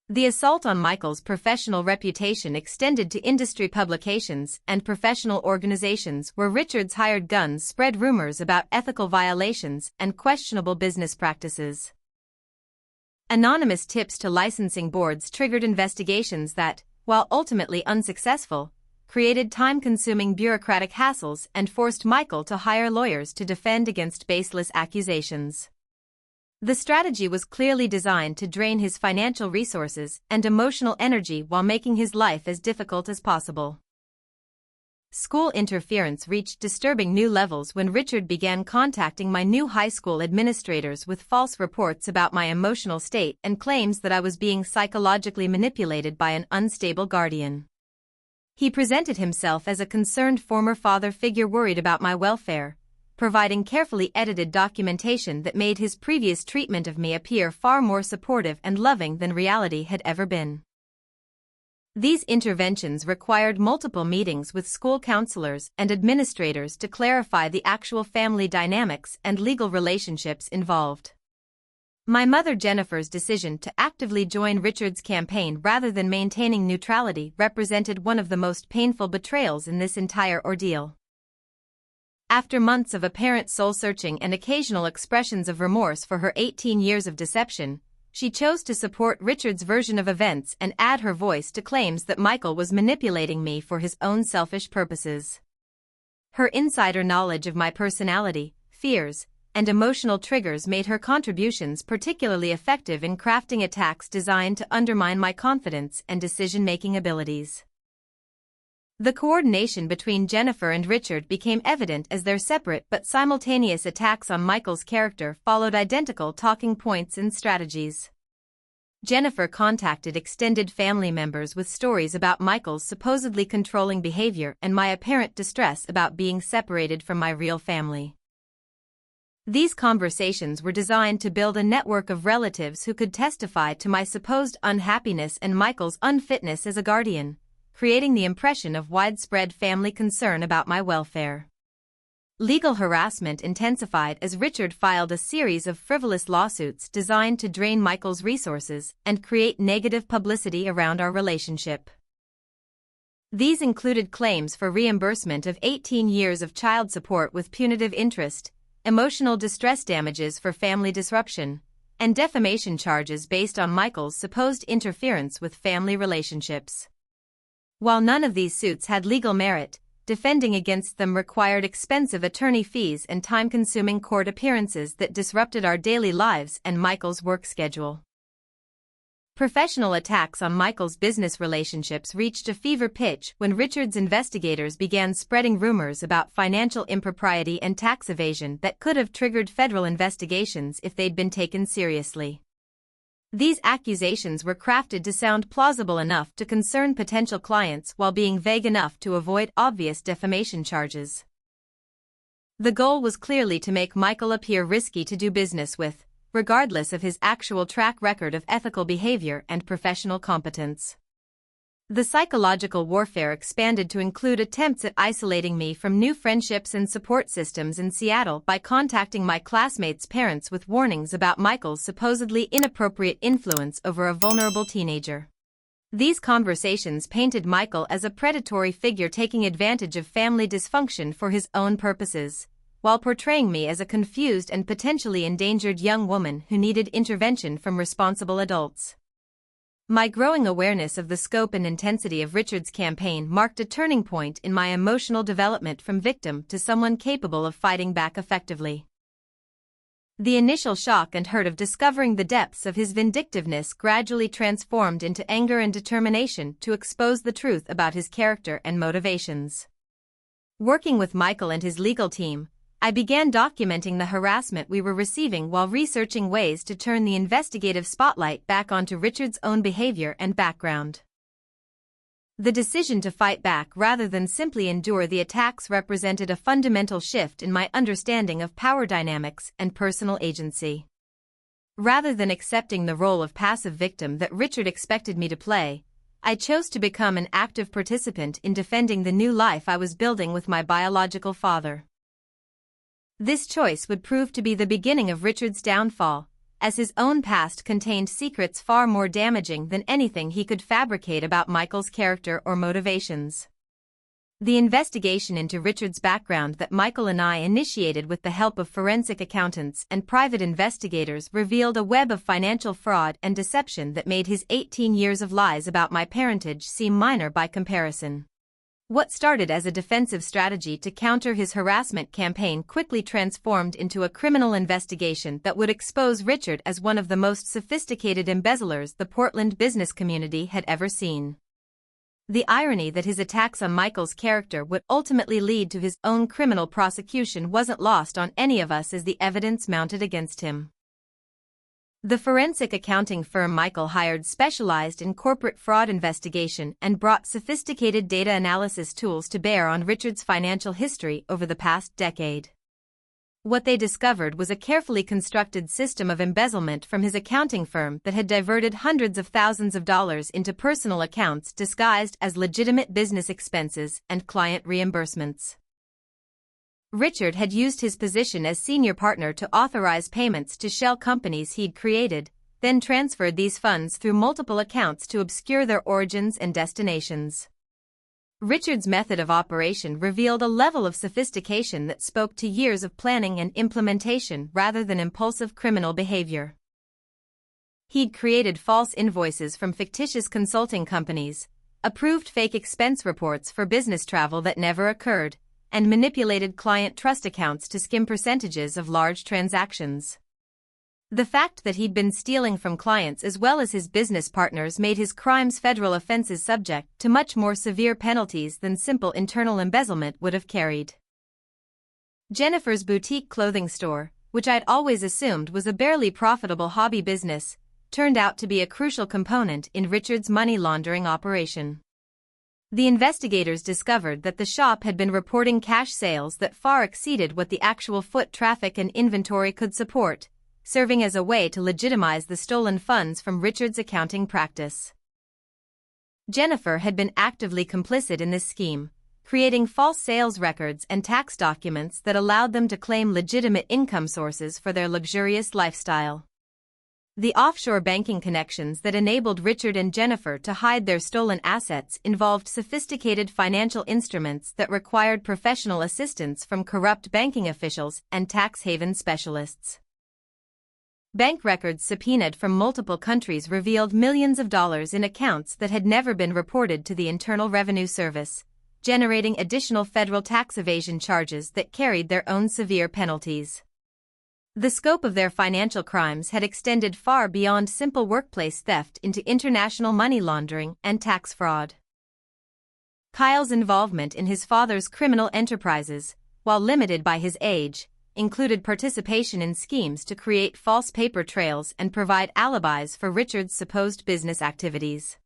The assault on Michael's professional reputation extended to industry publications and professional organizations where Richard's hired guns spread rumors about ethical violations and questionable business practices. Anonymous tips to licensing boards triggered investigations that, while ultimately unsuccessful, created time-consuming bureaucratic hassles and forced Michael to hire lawyers to defend against baseless accusations. The strategy was clearly designed to drain his financial resources and emotional energy while making his life as difficult as possible. School interference reached disturbing new levels when Richard began contacting my new high school administrators with false reports about my emotional state and claims that I was being psychologically manipulated by an unstable guardian. He presented himself as a concerned former father figure worried about my welfare, providing carefully edited documentation that made his previous treatment of me appear far more supportive and loving than reality had ever been. These interventions required multiple meetings with school counselors and administrators to clarify the actual family dynamics and legal relationships involved. My mother Jennifer's decision to actively join Richard's campaign rather than maintaining neutrality represented one of the most painful betrayals in this entire ordeal. After months of apparent soul-searching and occasional expressions of remorse for her 18 years of deception, she chose to support Richard's version of events and add her voice to claims that Michael was manipulating me for his own selfish purposes. Her insider knowledge of my personality, fears, and emotional triggers made her contributions particularly effective in crafting attacks designed to undermine my confidence and decision-making abilities. The coordination between Jennifer and Richard became evident as their separate but simultaneous attacks on Michael's character followed identical talking points and strategies. Jennifer contacted extended family members with stories about Michael's supposedly controlling behavior and my apparent distress about being separated from my real family. These conversations were designed to build a network of relatives who could testify to my supposed unhappiness and Michael's unfitness as a guardian, creating the impression of widespread family concern about my welfare. Legal harassment intensified as Richard filed a series of frivolous lawsuits designed to drain Michael's resources and create negative publicity around our relationship. These included claims for reimbursement of 18 years of child support with punitive interest, emotional distress damages for family disruption, and defamation charges based on Michael's supposed interference with family relationships. While none of these suits had legal merit, defending against them required expensive attorney fees and time-consuming court appearances that disrupted our daily lives and Michael's work schedule. Professional attacks on Michael's business relationships reached a fever pitch when Richard's investigators began spreading rumors about financial impropriety and tax evasion that could have triggered federal investigations if they'd been taken seriously. These accusations were crafted to sound plausible enough to concern potential clients while being vague enough to avoid obvious defamation charges. The goal was clearly to make Michael appear risky to do business with, regardless of his actual track record of ethical behavior and professional competence. The psychological warfare expanded to include attempts at isolating me from new friendships and support systems in Seattle by contacting my classmates' parents with warnings about Michael's supposedly inappropriate influence over a vulnerable teenager. These conversations painted Michael as a predatory figure taking advantage of family dysfunction for his own purposes, while portraying me as a confused and potentially endangered young woman who needed intervention from responsible adults. My growing awareness of the scope and intensity of Richard's campaign marked a turning point in my emotional development from victim to someone capable of fighting back effectively. The initial shock and hurt of discovering the depths of his vindictiveness gradually transformed into anger and determination to expose the truth about his character and motivations. Working with Michael and his legal team, I began documenting the harassment we were receiving while researching ways to turn the investigative spotlight back onto Richard's own behavior and background. The decision to fight back rather than simply endure the attacks represented a fundamental shift in my understanding of power dynamics and personal agency. Rather than accepting the role of passive victim that Richard expected me to play, I chose to become an active participant in defending the new life I was building with my biological father. This choice would prove to be the beginning of Richard's downfall, as his own past contained secrets far more damaging than anything he could fabricate about Michael's character or motivations. The investigation into Richard's background that Michael and I initiated with the help of forensic accountants and private investigators revealed a web of financial fraud and deception that made his 18 years of lies about my parentage seem minor by comparison. What started as a defensive strategy to counter his harassment campaign quickly transformed into a criminal investigation that would expose Richard as one of the most sophisticated embezzlers the Portland business community had ever seen. The irony that his attacks on Michael's character would ultimately lead to his own criminal prosecution wasn't lost on any of us as the evidence mounted against him. The forensic accounting firm Michael hired specialized in corporate fraud investigation and brought sophisticated data analysis tools to bear on Richard's financial history over the past decade. What they discovered was a carefully constructed system of embezzlement from his accounting firm that had diverted hundreds of thousands of dollars into personal accounts disguised as legitimate business expenses and client reimbursements. Richard had used his position as senior partner to authorize payments to shell companies he'd created, then transferred these funds through multiple accounts to obscure their origins and destinations. Richard's method of operation revealed a level of sophistication that spoke to years of planning and implementation rather than impulsive criminal behavior. He'd created false invoices from fictitious consulting companies, approved fake expense reports for business travel that never occurred, and manipulated client trust accounts to skim percentages of large transactions. The fact that he'd been stealing from clients as well as his business partners made his crimes federal offenses subject to much more severe penalties than simple internal embezzlement would have carried. Jennifer's boutique clothing store, which I'd always assumed was a barely profitable hobby business, turned out to be a crucial component in Richard's money laundering operation. The investigators discovered that the shop had been reporting cash sales that far exceeded what the actual foot traffic and inventory could support, serving as a way to legitimize the stolen funds from Richard's accounting practice. Jennifer had been actively complicit in this scheme, creating false sales records and tax documents that allowed them to claim legitimate income sources for their luxurious lifestyle. The offshore banking connections that enabled Richard and Jennifer to hide their stolen assets involved sophisticated financial instruments that required professional assistance from corrupt banking officials and tax haven specialists. Bank records subpoenaed from multiple countries revealed millions of dollars in accounts that had never been reported to the Internal Revenue Service, generating additional federal tax evasion charges that carried their own severe penalties. The scope of their financial crimes had extended far beyond simple workplace theft into international money laundering and tax fraud. Kyle's involvement in his father's criminal enterprises, while limited by his age, included participation in schemes to create false paper trails and provide alibis for Richard's supposed business activities.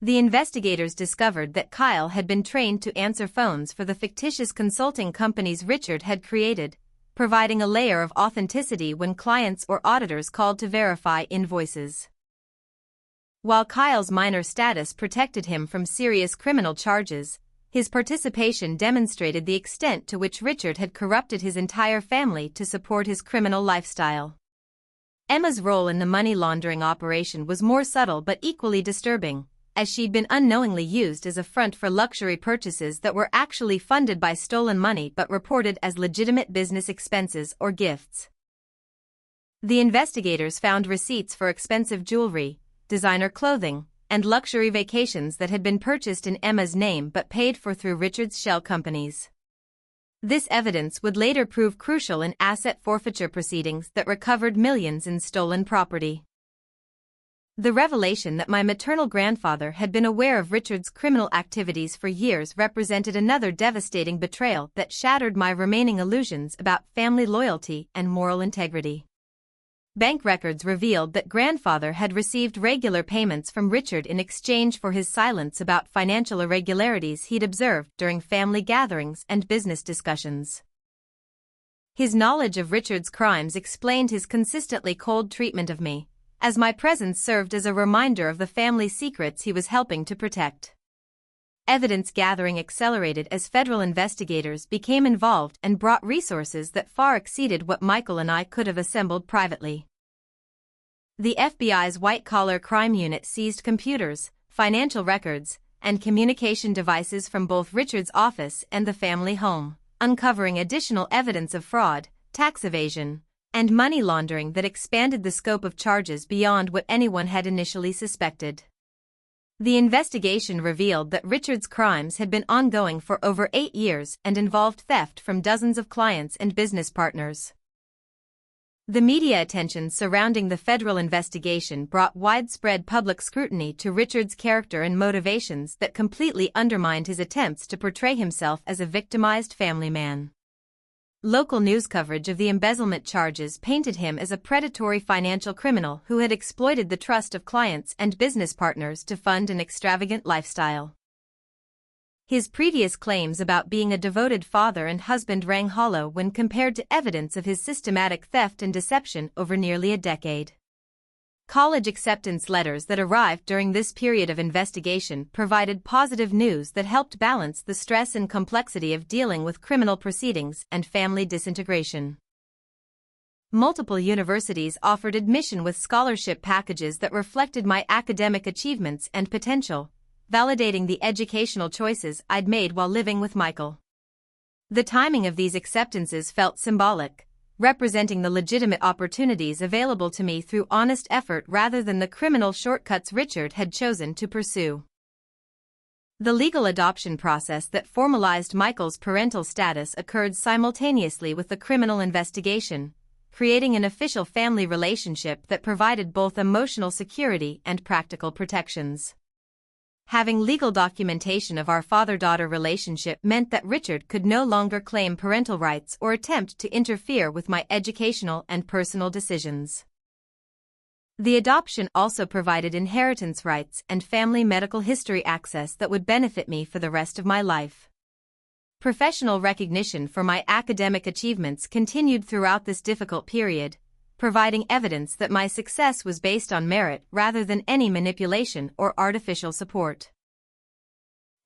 The investigators discovered that Kyle had been trained to answer phones for the fictitious consulting companies Richard had created, providing a layer of authenticity when clients or auditors called to verify invoices. While Kyle's minor status protected him from serious criminal charges, his participation demonstrated the extent to which Richard had corrupted his entire family to support his criminal lifestyle. Emma's role in the money laundering operation was more subtle but equally disturbing, as she'd been unknowingly used as a front for luxury purchases that were actually funded by stolen money but reported as legitimate business expenses or gifts. The investigators found receipts for expensive jewelry, designer clothing, and luxury vacations that had been purchased in Emma's name but paid for through Richard's shell companies. This evidence would later prove crucial in asset forfeiture proceedings that recovered millions in stolen property. The revelation that my maternal grandfather had been aware of Richard's criminal activities for years represented another devastating betrayal that shattered my remaining illusions about family loyalty and moral integrity. Bank records revealed that grandfather had received regular payments from Richard in exchange for his silence about financial irregularities he'd observed during family gatherings and business discussions. His knowledge of Richard's crimes explained his consistently cold treatment of me, as my presence served as a reminder of the family secrets he was helping to protect. Evidence gathering accelerated as federal investigators became involved and brought resources that far exceeded what Michael and I could have assembled privately. The FBI's white-collar crime unit seized computers, financial records, and communication devices from both Richard's office and the family home, uncovering additional evidence of fraud, tax evasion, and money laundering that expanded the scope of charges beyond what anyone had initially suspected. The investigation revealed that Richard's crimes had been ongoing for over 8 years and involved theft from dozens of clients and business partners. The media attention surrounding the federal investigation brought widespread public scrutiny to Richard's character and motivations that completely undermined his attempts to portray himself as a victimized family man. Local news coverage of the embezzlement charges painted him as a predatory financial criminal who had exploited the trust of clients and business partners to fund an extravagant lifestyle. His previous claims about being a devoted father and husband rang hollow when compared to evidence of his systematic theft and deception over nearly a decade. College acceptance letters that arrived during this period of investigation provided positive news that helped balance the stress and complexity of dealing with criminal proceedings and family disintegration. Multiple universities offered admission with scholarship packages that reflected my academic achievements and potential, validating the educational choices I'd made while living with Michael. The timing of these acceptances felt symbolic, representing the legitimate opportunities available to me through honest effort rather than the criminal shortcuts Richard had chosen to pursue. The legal adoption process that formalized Michael's parental status occurred simultaneously with the criminal investigation, creating an official family relationship that provided both emotional security and practical protections. Having legal documentation of our father-daughter relationship meant that Richard could no longer claim parental rights or attempt to interfere with my educational and personal decisions. The adoption also provided inheritance rights and family medical history access that would benefit me for the rest of my life. Professional recognition for my academic achievements continued throughout this difficult period, providing evidence that my success was based on merit rather than any manipulation or artificial support.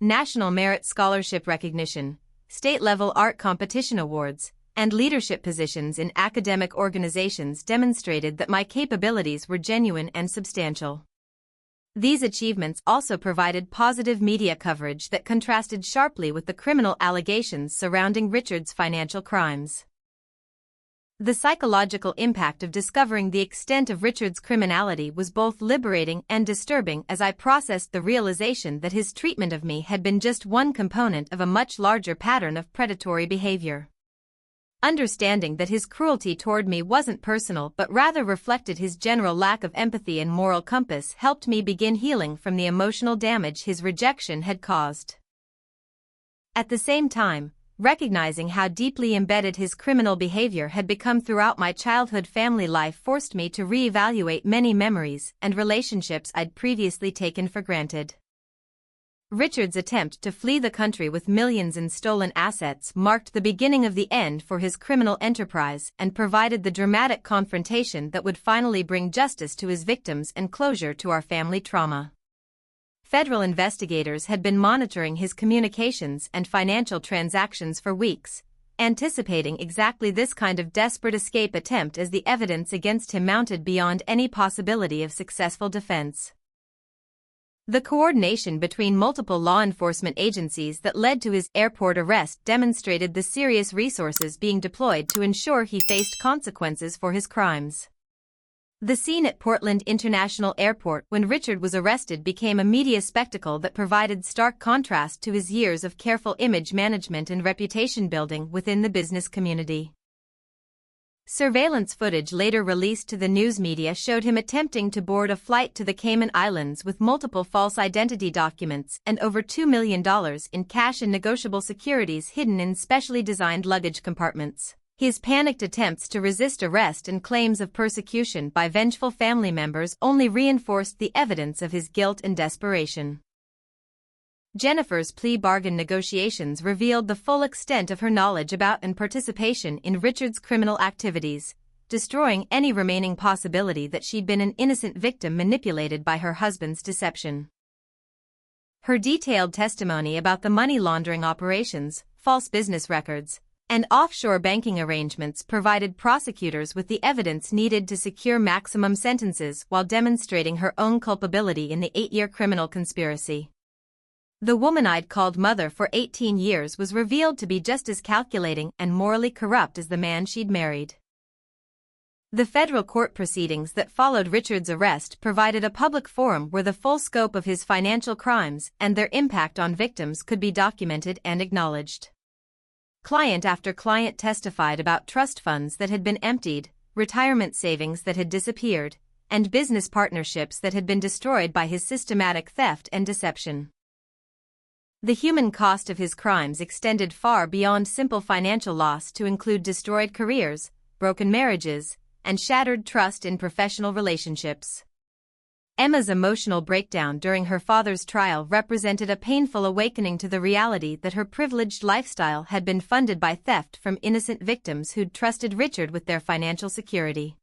National Merit Scholarship recognition, state-level art competition awards, and leadership positions in academic organizations demonstrated that my capabilities were genuine and substantial. These achievements also provided positive media coverage that contrasted sharply with the criminal allegations surrounding Richard's financial crimes. The psychological impact of discovering the extent of Richard's criminality was both liberating and disturbing as I processed the realization that his treatment of me had been just one component of a much larger pattern of predatory behavior. Understanding that his cruelty toward me wasn't personal but rather reflected his general lack of empathy and moral compass helped me begin healing from the emotional damage his rejection had caused. At the same time, recognizing how deeply embedded his criminal behavior had become throughout my childhood family life forced me to reevaluate many memories and relationships I'd previously taken for granted. Richard's attempt to flee the country with millions in stolen assets marked the beginning of the end for his criminal enterprise and provided the dramatic confrontation that would finally bring justice to his victims and closure to our family trauma. Federal investigators had been monitoring his communications and financial transactions for weeks, anticipating exactly this kind of desperate escape attempt as the evidence against him mounted beyond any possibility of successful defense. The coordination between multiple law enforcement agencies that led to his airport arrest demonstrated the serious resources being deployed to ensure he faced consequences for his crimes. The scene at Portland International Airport when Richard was arrested became a media spectacle that provided stark contrast to his years of careful image management and reputation building within the business community. Surveillance footage later released to the news media showed him attempting to board a flight to the Cayman Islands with multiple false identity documents and over $2 million in cash and negotiable securities hidden in specially designed luggage compartments. His panicked attempts to resist arrest and claims of persecution by vengeful family members only reinforced the evidence of his guilt and desperation. Jennifer's plea bargain negotiations revealed the full extent of her knowledge about and participation in Richard's criminal activities, destroying any remaining possibility that she'd been an innocent victim manipulated by her husband's deception. Her detailed testimony about the money laundering operations, false business records, and offshore banking arrangements provided prosecutors with the evidence needed to secure maximum sentences while demonstrating her own culpability in the 8-year criminal conspiracy. The woman I'd called mother for 18 years was revealed to be just as calculating and morally corrupt as the man she'd married. The federal court proceedings that followed Richard's arrest provided a public forum where the full scope of his financial crimes and their impact on victims could be documented and acknowledged. Client after client testified about trust funds that had been emptied, retirement savings that had disappeared, and business partnerships that had been destroyed by his systematic theft and deception. The human cost of his crimes extended far beyond simple financial loss to include destroyed careers, broken marriages, and shattered trust in professional relationships. Emma's emotional breakdown during her father's trial represented a painful awakening to the reality that her privileged lifestyle had been funded by theft from innocent victims who'd trusted Richard with their financial security.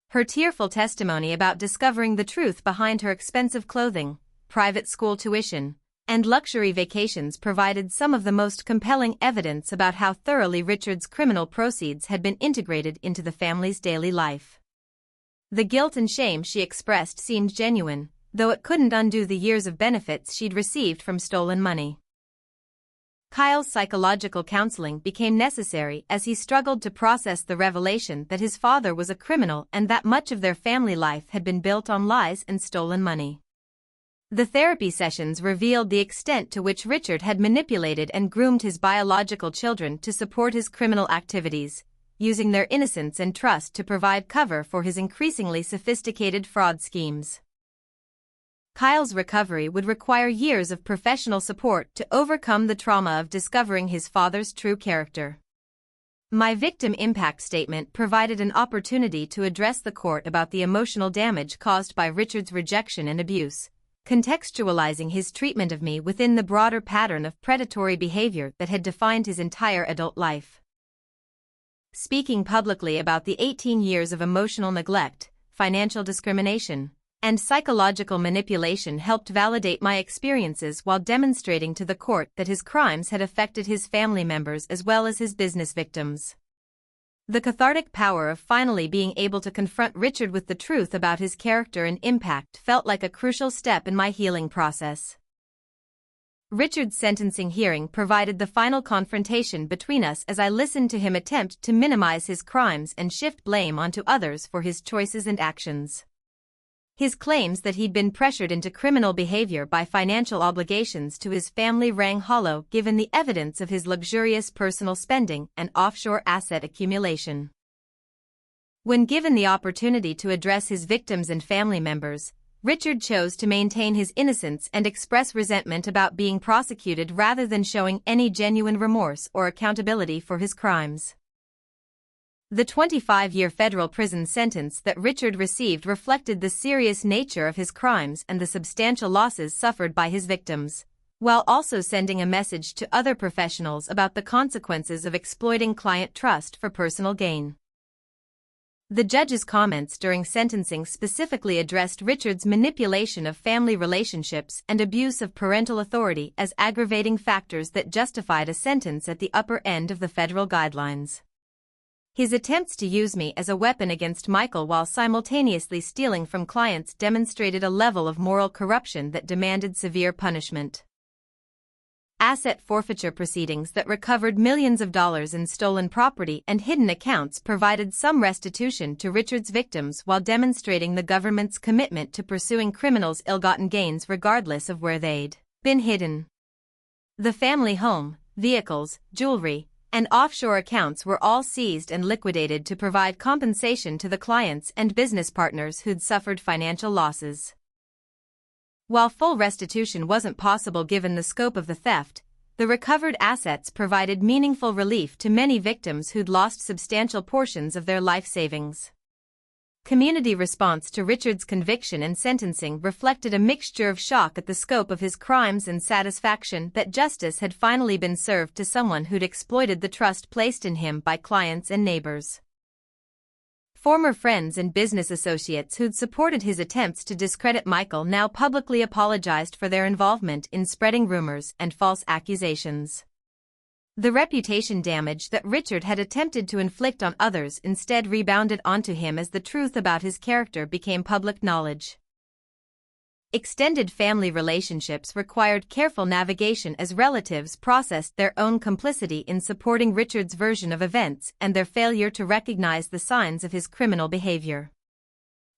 Her tearful testimony about discovering the truth behind her expensive clothing, private school tuition, and luxury vacations provided some of the most compelling evidence about how thoroughly Richard's criminal proceeds had been integrated into the family's daily life. The guilt and shame she expressed seemed genuine, though it couldn't undo the years of benefits she'd received from stolen money. Kyle's psychological counseling became necessary as he struggled to process the revelation that his father was a criminal and that much of their family life had been built on lies and stolen money. The therapy sessions revealed the extent to which Richard had manipulated and groomed his biological children to support his criminal activities, using their innocence and trust to provide cover for his increasingly sophisticated fraud schemes. Kyle's recovery would require years of professional support to overcome the trauma of discovering his father's true character. My victim impact statement provided an opportunity to address the court about the emotional damage caused by Richard's rejection and abuse, contextualizing his treatment of me within the broader pattern of predatory behavior that had defined his entire adult life. Speaking publicly about the 18 years of emotional neglect, financial discrimination, and psychological manipulation helped validate my experiences while demonstrating to the court that his crimes had affected his family members as well as his business victims. The cathartic power of finally being able to confront Richard with the truth about his character and impact felt like a crucial step in my healing process. Richard's sentencing hearing provided the final confrontation between us as I listened to him attempt to minimize his crimes and shift blame onto others for his choices and actions. His claims that he'd been pressured into criminal behavior by financial obligations to his family rang hollow given the evidence of his luxurious personal spending and offshore asset accumulation. When given the opportunity to address his victims and family members, Richard chose to maintain his innocence and express resentment about being prosecuted rather than showing any genuine remorse or accountability for his crimes. The 25-year federal prison sentence that Richard received reflected the serious nature of his crimes and the substantial losses suffered by his victims, while also sending a message to other professionals about the consequences of exploiting client trust for personal gain. The judge's comments during sentencing specifically addressed Richard's manipulation of family relationships and abuse of parental authority as aggravating factors that justified a sentence at the upper end of the federal guidelines. His attempts to use me as a weapon against Michael while simultaneously stealing from clients demonstrated a level of moral corruption that demanded severe punishment. Asset forfeiture proceedings that recovered millions of dollars in stolen property and hidden accounts provided some restitution to Richard's victims while demonstrating the government's commitment to pursuing criminals' ill-gotten gains regardless of where they'd been hidden. The family home, vehicles, jewelry, and offshore accounts were all seized and liquidated to provide compensation to the clients and business partners who'd suffered financial losses. While full restitution wasn't possible given the scope of the theft, the recovered assets provided meaningful relief to many victims who'd lost substantial portions of their life savings. Community response to Richard's conviction and sentencing reflected a mixture of shock at the scope of his crimes and satisfaction that justice had finally been served to someone who'd exploited the trust placed in him by clients and neighbors. Former friends and business associates who'd supported his attempts to discredit Michael now publicly apologized for their involvement in spreading rumors and false accusations. The reputation damage that Richard had attempted to inflict on others instead rebounded onto him as the truth about his character became public knowledge. Extended family relationships required careful navigation as relatives processed their own complicity in supporting Richard's version of events and their failure to recognize the signs of his criminal behavior.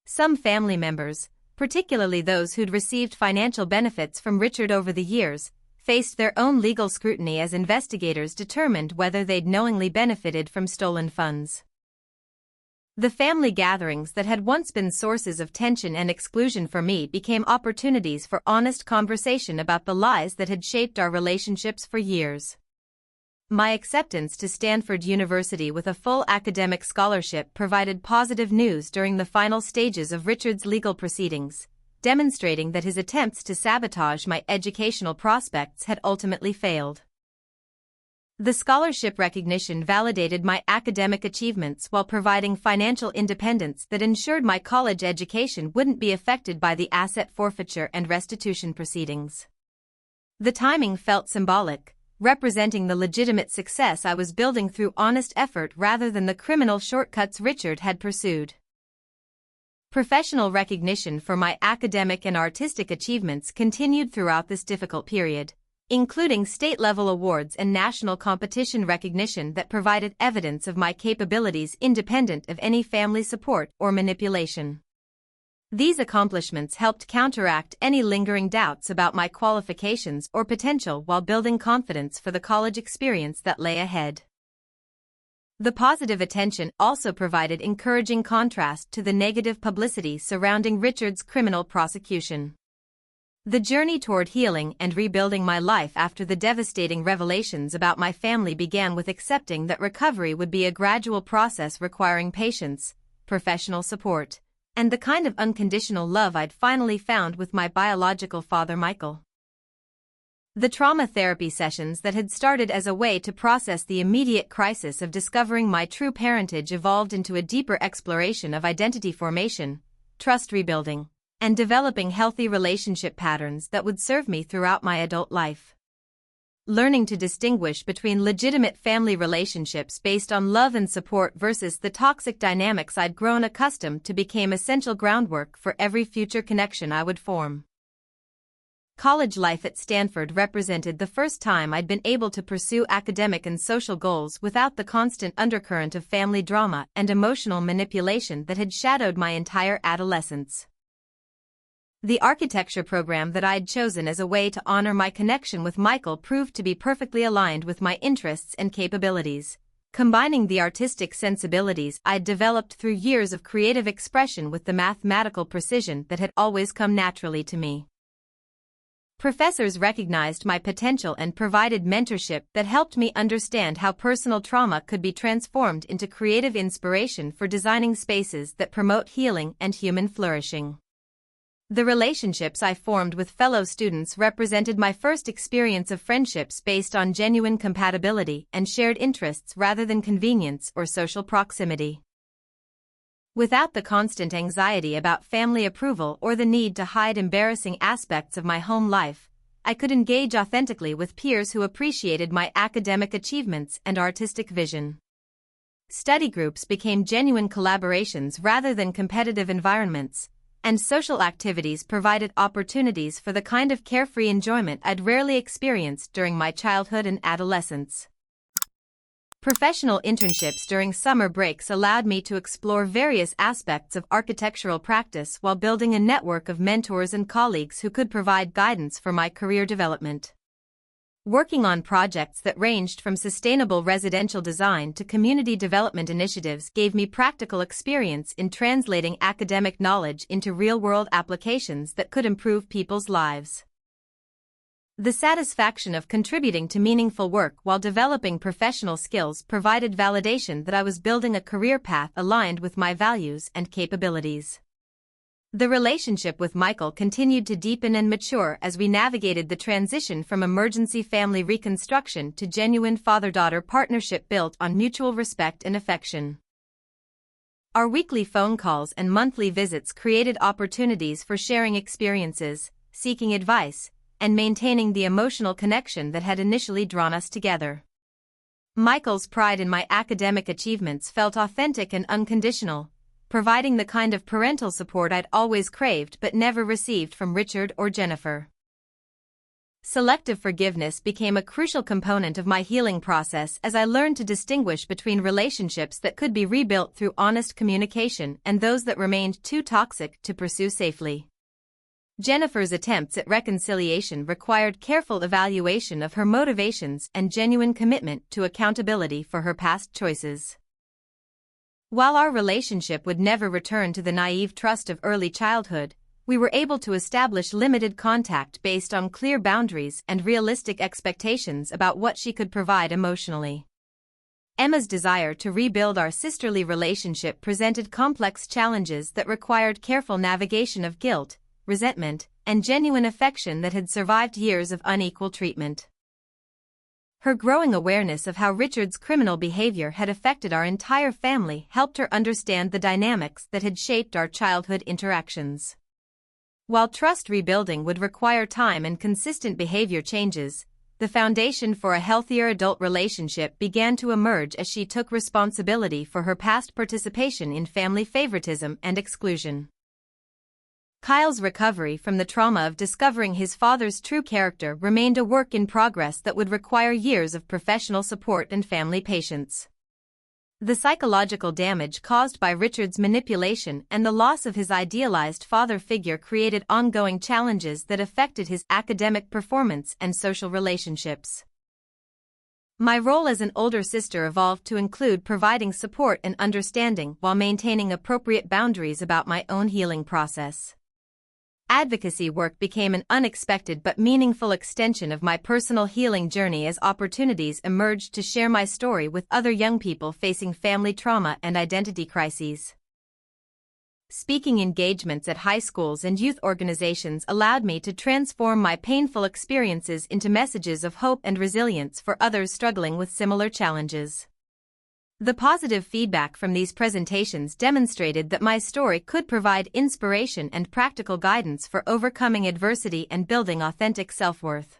Some family members, particularly those who'd received financial benefits from Richard over the years, faced their own legal scrutiny as investigators determined whether they'd knowingly benefited from stolen funds. The family gatherings that had once been sources of tension and exclusion for me became opportunities for honest conversation about the lies that had shaped our relationships for years. My acceptance to Stanford University with a full academic scholarship provided positive news during the final stages of Richard's legal proceedings, demonstrating that his attempts to sabotage my educational prospects had ultimately failed. The scholarship recognition validated my academic achievements while providing financial independence that ensured my college education wouldn't be affected by the asset forfeiture and restitution proceedings. The timing felt symbolic, representing the legitimate success I was building through honest effort rather than the criminal shortcuts Richard had pursued. Professional recognition for my academic and artistic achievements continued throughout this difficult period, including state-level awards and national competition recognition that provided evidence of my capabilities independent of any family support or manipulation. These accomplishments helped counteract any lingering doubts about my qualifications or potential while building confidence for the college experience that lay ahead. The positive attention also provided encouraging contrast to the negative publicity surrounding Richard's criminal prosecution. The journey toward healing and rebuilding my life after the devastating revelations about my family began with accepting that recovery would be a gradual process requiring patience, professional support, and the kind of unconditional love I'd finally found with my biological father Michael. The trauma therapy sessions that had started as a way to process the immediate crisis of discovering my true parentage evolved into a deeper exploration of identity formation, trust rebuilding, and developing healthy relationship patterns that would serve me throughout my adult life. Learning to distinguish between legitimate family relationships based on love and support versus the toxic dynamics I'd grown accustomed to became essential groundwork for every future connection I would form. College life at Stanford represented the first time I'd been able to pursue academic and social goals without the constant undercurrent of family drama and emotional manipulation that had shadowed my entire adolescence. The architecture program that I'd chosen as a way to honor my connection with Michael proved to be perfectly aligned with my interests and capabilities, combining the artistic sensibilities I'd developed through years of creative expression with the mathematical precision that had always come naturally to me. Professors recognized my potential and provided mentorship that helped me understand how personal trauma could be transformed into creative inspiration for designing spaces that promote healing and human flourishing. The relationships I formed with fellow students represented my first experience of friendships based on genuine compatibility and shared interests rather than convenience or social proximity. Without the constant anxiety about family approval or the need to hide embarrassing aspects of my home life, I could engage authentically with peers who appreciated my academic achievements and artistic vision. Study groups became genuine collaborations rather than competitive environments, and social activities provided opportunities for the kind of carefree enjoyment I'd rarely experienced during my childhood and adolescence. Professional internships during summer breaks allowed me to explore various aspects of architectural practice while building a network of mentors and colleagues who could provide guidance for my career development. Working on projects that ranged from sustainable residential design to community development initiatives gave me practical experience in translating academic knowledge into real-world applications that could improve people's lives. The satisfaction of contributing to meaningful work while developing professional skills provided validation that I was building a career path aligned with my values and capabilities. The relationship with Michael continued to deepen and mature as we navigated the transition from emergency family reconstruction to genuine father-daughter partnership built on mutual respect and affection. Our weekly phone calls and monthly visits created opportunities for sharing experiences, seeking advice, and maintaining the emotional connection that had initially drawn us together. Michael's pride in my academic achievements felt authentic and unconditional, providing the kind of parental support I'd always craved but never received from Richard or Jennifer. Selective forgiveness became a crucial component of my healing process as I learned to distinguish between relationships that could be rebuilt through honest communication and those that remained too toxic to pursue safely. Jennifer's attempts at reconciliation required careful evaluation of her motivations and genuine commitment to accountability for her past choices. While our relationship would never return to the naive trust of early childhood, we were able to establish limited contact based on clear boundaries and realistic expectations about what she could provide emotionally. Emma's desire to rebuild our sisterly relationship presented complex challenges that required careful navigation of guilt, resentment, and genuine affection that had survived years of unequal treatment. Her growing awareness of how Richard's criminal behavior had affected our entire family helped her understand the dynamics that had shaped our childhood interactions. While trust rebuilding would require time and consistent behavior changes, the foundation for a healthier adult relationship began to emerge as she took responsibility for her past participation in family favoritism and exclusion. Kyle's recovery from the trauma of discovering his father's true character remained a work in progress that would require years of professional support and family patience. The psychological damage caused by Richard's manipulation and the loss of his idealized father figure created ongoing challenges that affected his academic performance and social relationships. My role as an older sister evolved to include providing support and understanding while maintaining appropriate boundaries about my own healing process. Advocacy work became an unexpected but meaningful extension of my personal healing journey as opportunities emerged to share my story with other young people facing family trauma and identity crises. Speaking engagements at high schools and youth organizations allowed me to transform my painful experiences into messages of hope and resilience for others struggling with similar challenges. The positive feedback from these presentations demonstrated that my story could provide inspiration and practical guidance for overcoming adversity and building authentic self-worth.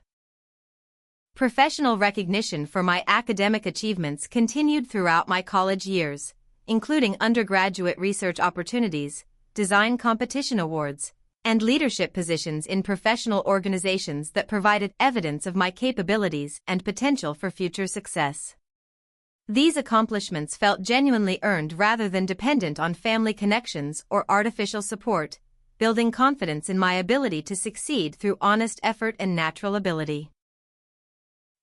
Professional recognition for my academic achievements continued throughout my college years, including undergraduate research opportunities, design competition awards, and leadership positions in professional organizations that provided evidence of my capabilities and potential for future success. These accomplishments felt genuinely earned rather than dependent on family connections or artificial support, building confidence in my ability to succeed through honest effort and natural ability.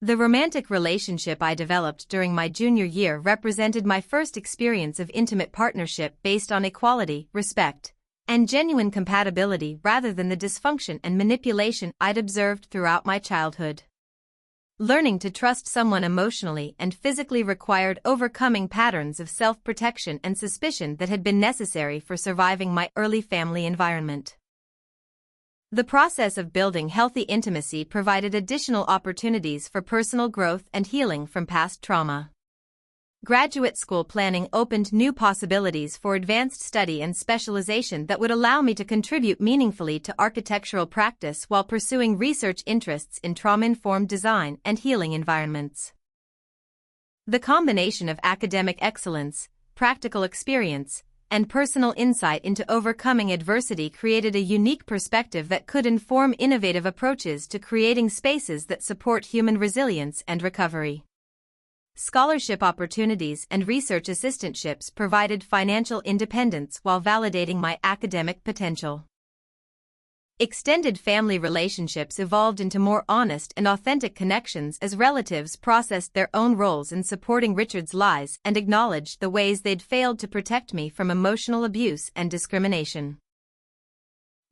The romantic relationship I developed during my junior year represented my first experience of intimate partnership based on equality, respect, and genuine compatibility rather than the dysfunction and manipulation I'd observed throughout my childhood. Learning to trust someone emotionally and physically required overcoming patterns of self-protection and suspicion that had been necessary for surviving my early family environment. The process of building healthy intimacy provided additional opportunities for personal growth and healing from past trauma. Graduate school planning opened new possibilities for advanced study and specialization that would allow me to contribute meaningfully to architectural practice while pursuing research interests in trauma-informed design and healing environments. The combination of academic excellence, practical experience, and personal insight into overcoming adversity created a unique perspective that could inform innovative approaches to creating spaces that support human resilience and recovery. Scholarship opportunities and research assistantships provided financial independence while validating my academic potential. Extended family relationships evolved into more honest and authentic connections as relatives processed their own roles in supporting Richard's lies and acknowledged the ways they'd failed to protect me from emotional abuse and discrimination.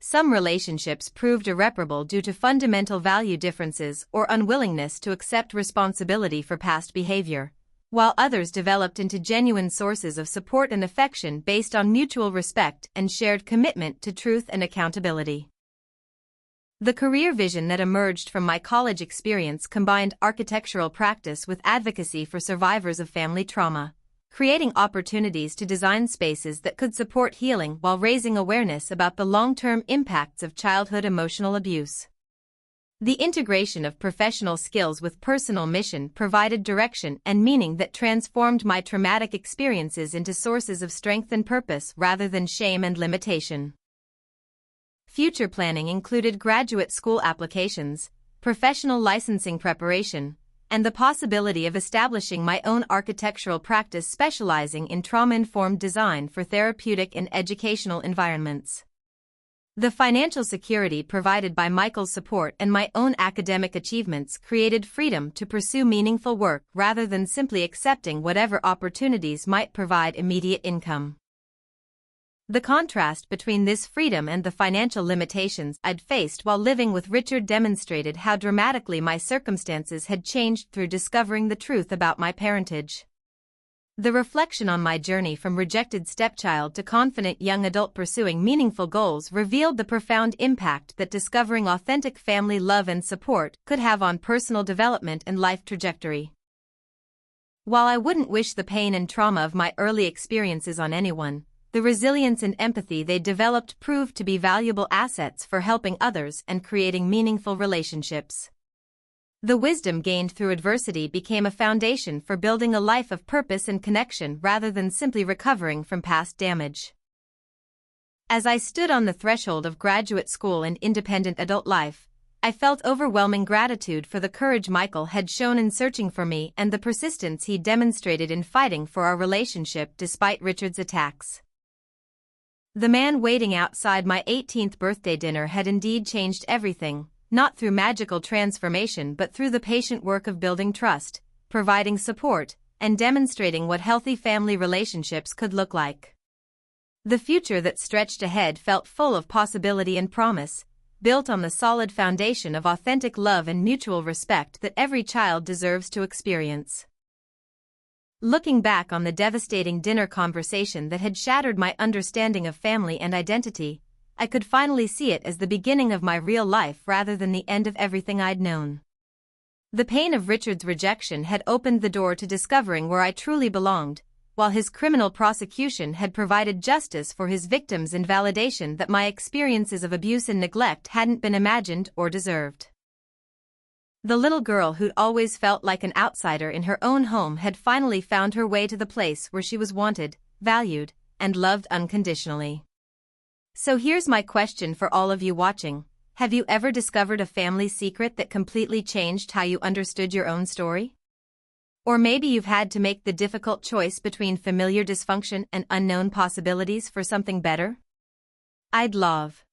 Some relationships proved irreparable due to fundamental value differences or unwillingness to accept responsibility for past behavior, while others developed into genuine sources of support and affection based on mutual respect and shared commitment to truth and accountability. The career vision that emerged from my college experience combined architectural practice with advocacy for survivors of family trauma, creating opportunities to design spaces that could support healing while raising awareness about the long-term impacts of childhood emotional abuse. The integration of professional skills with personal mission provided direction and meaning that transformed my traumatic experiences into sources of strength and purpose rather than shame and limitation. Future planning included graduate school applications, professional licensing preparation, and the possibility of establishing my own architectural practice specializing in trauma-informed design for therapeutic and educational environments. The financial security provided by Michael's support and my own academic achievements created freedom to pursue meaningful work rather than simply accepting whatever opportunities might provide immediate income. The contrast between this freedom and the financial limitations I'd faced while living with Richard demonstrated how dramatically my circumstances had changed through discovering the truth about my parentage. The reflection on my journey from rejected stepchild to confident young adult pursuing meaningful goals revealed the profound impact that discovering authentic family love and support could have on personal development and life trajectory. While I wouldn't wish the pain and trauma of my early experiences on anyone, the resilience and empathy they developed proved to be valuable assets for helping others and creating meaningful relationships. The wisdom gained through adversity became a foundation for building a life of purpose and connection rather than simply recovering from past damage. As I stood on the threshold of graduate school and independent adult life, I felt overwhelming gratitude for the courage Michael had shown in searching for me and the persistence he demonstrated in fighting for our relationship despite Richard's attacks. The man waiting outside my 18th birthday dinner had indeed changed everything, not through magical transformation but through the patient work of building trust, providing support, and demonstrating what healthy family relationships could look like. The future that stretched ahead felt full of possibility and promise, built on the solid foundation of authentic love and mutual respect that every child deserves to experience. Looking back on the devastating dinner conversation that had shattered my understanding of family and identity, I could finally see it as the beginning of my real life rather than the end of everything I'd known. The pain of Richard's rejection had opened the door to discovering where I truly belonged, while his criminal prosecution had provided justice for his victims and validation that my experiences of abuse and neglect hadn't been imagined or deserved. The little girl who'd always felt like an outsider in her own home had finally found her way to the place where she was wanted, valued, and loved unconditionally. So here's my question for all of you watching. Have you ever discovered a family secret that completely changed how you understood your own story? Or maybe you've had to make the difficult choice between familiar dysfunction and unknown possibilities for something better? I'd love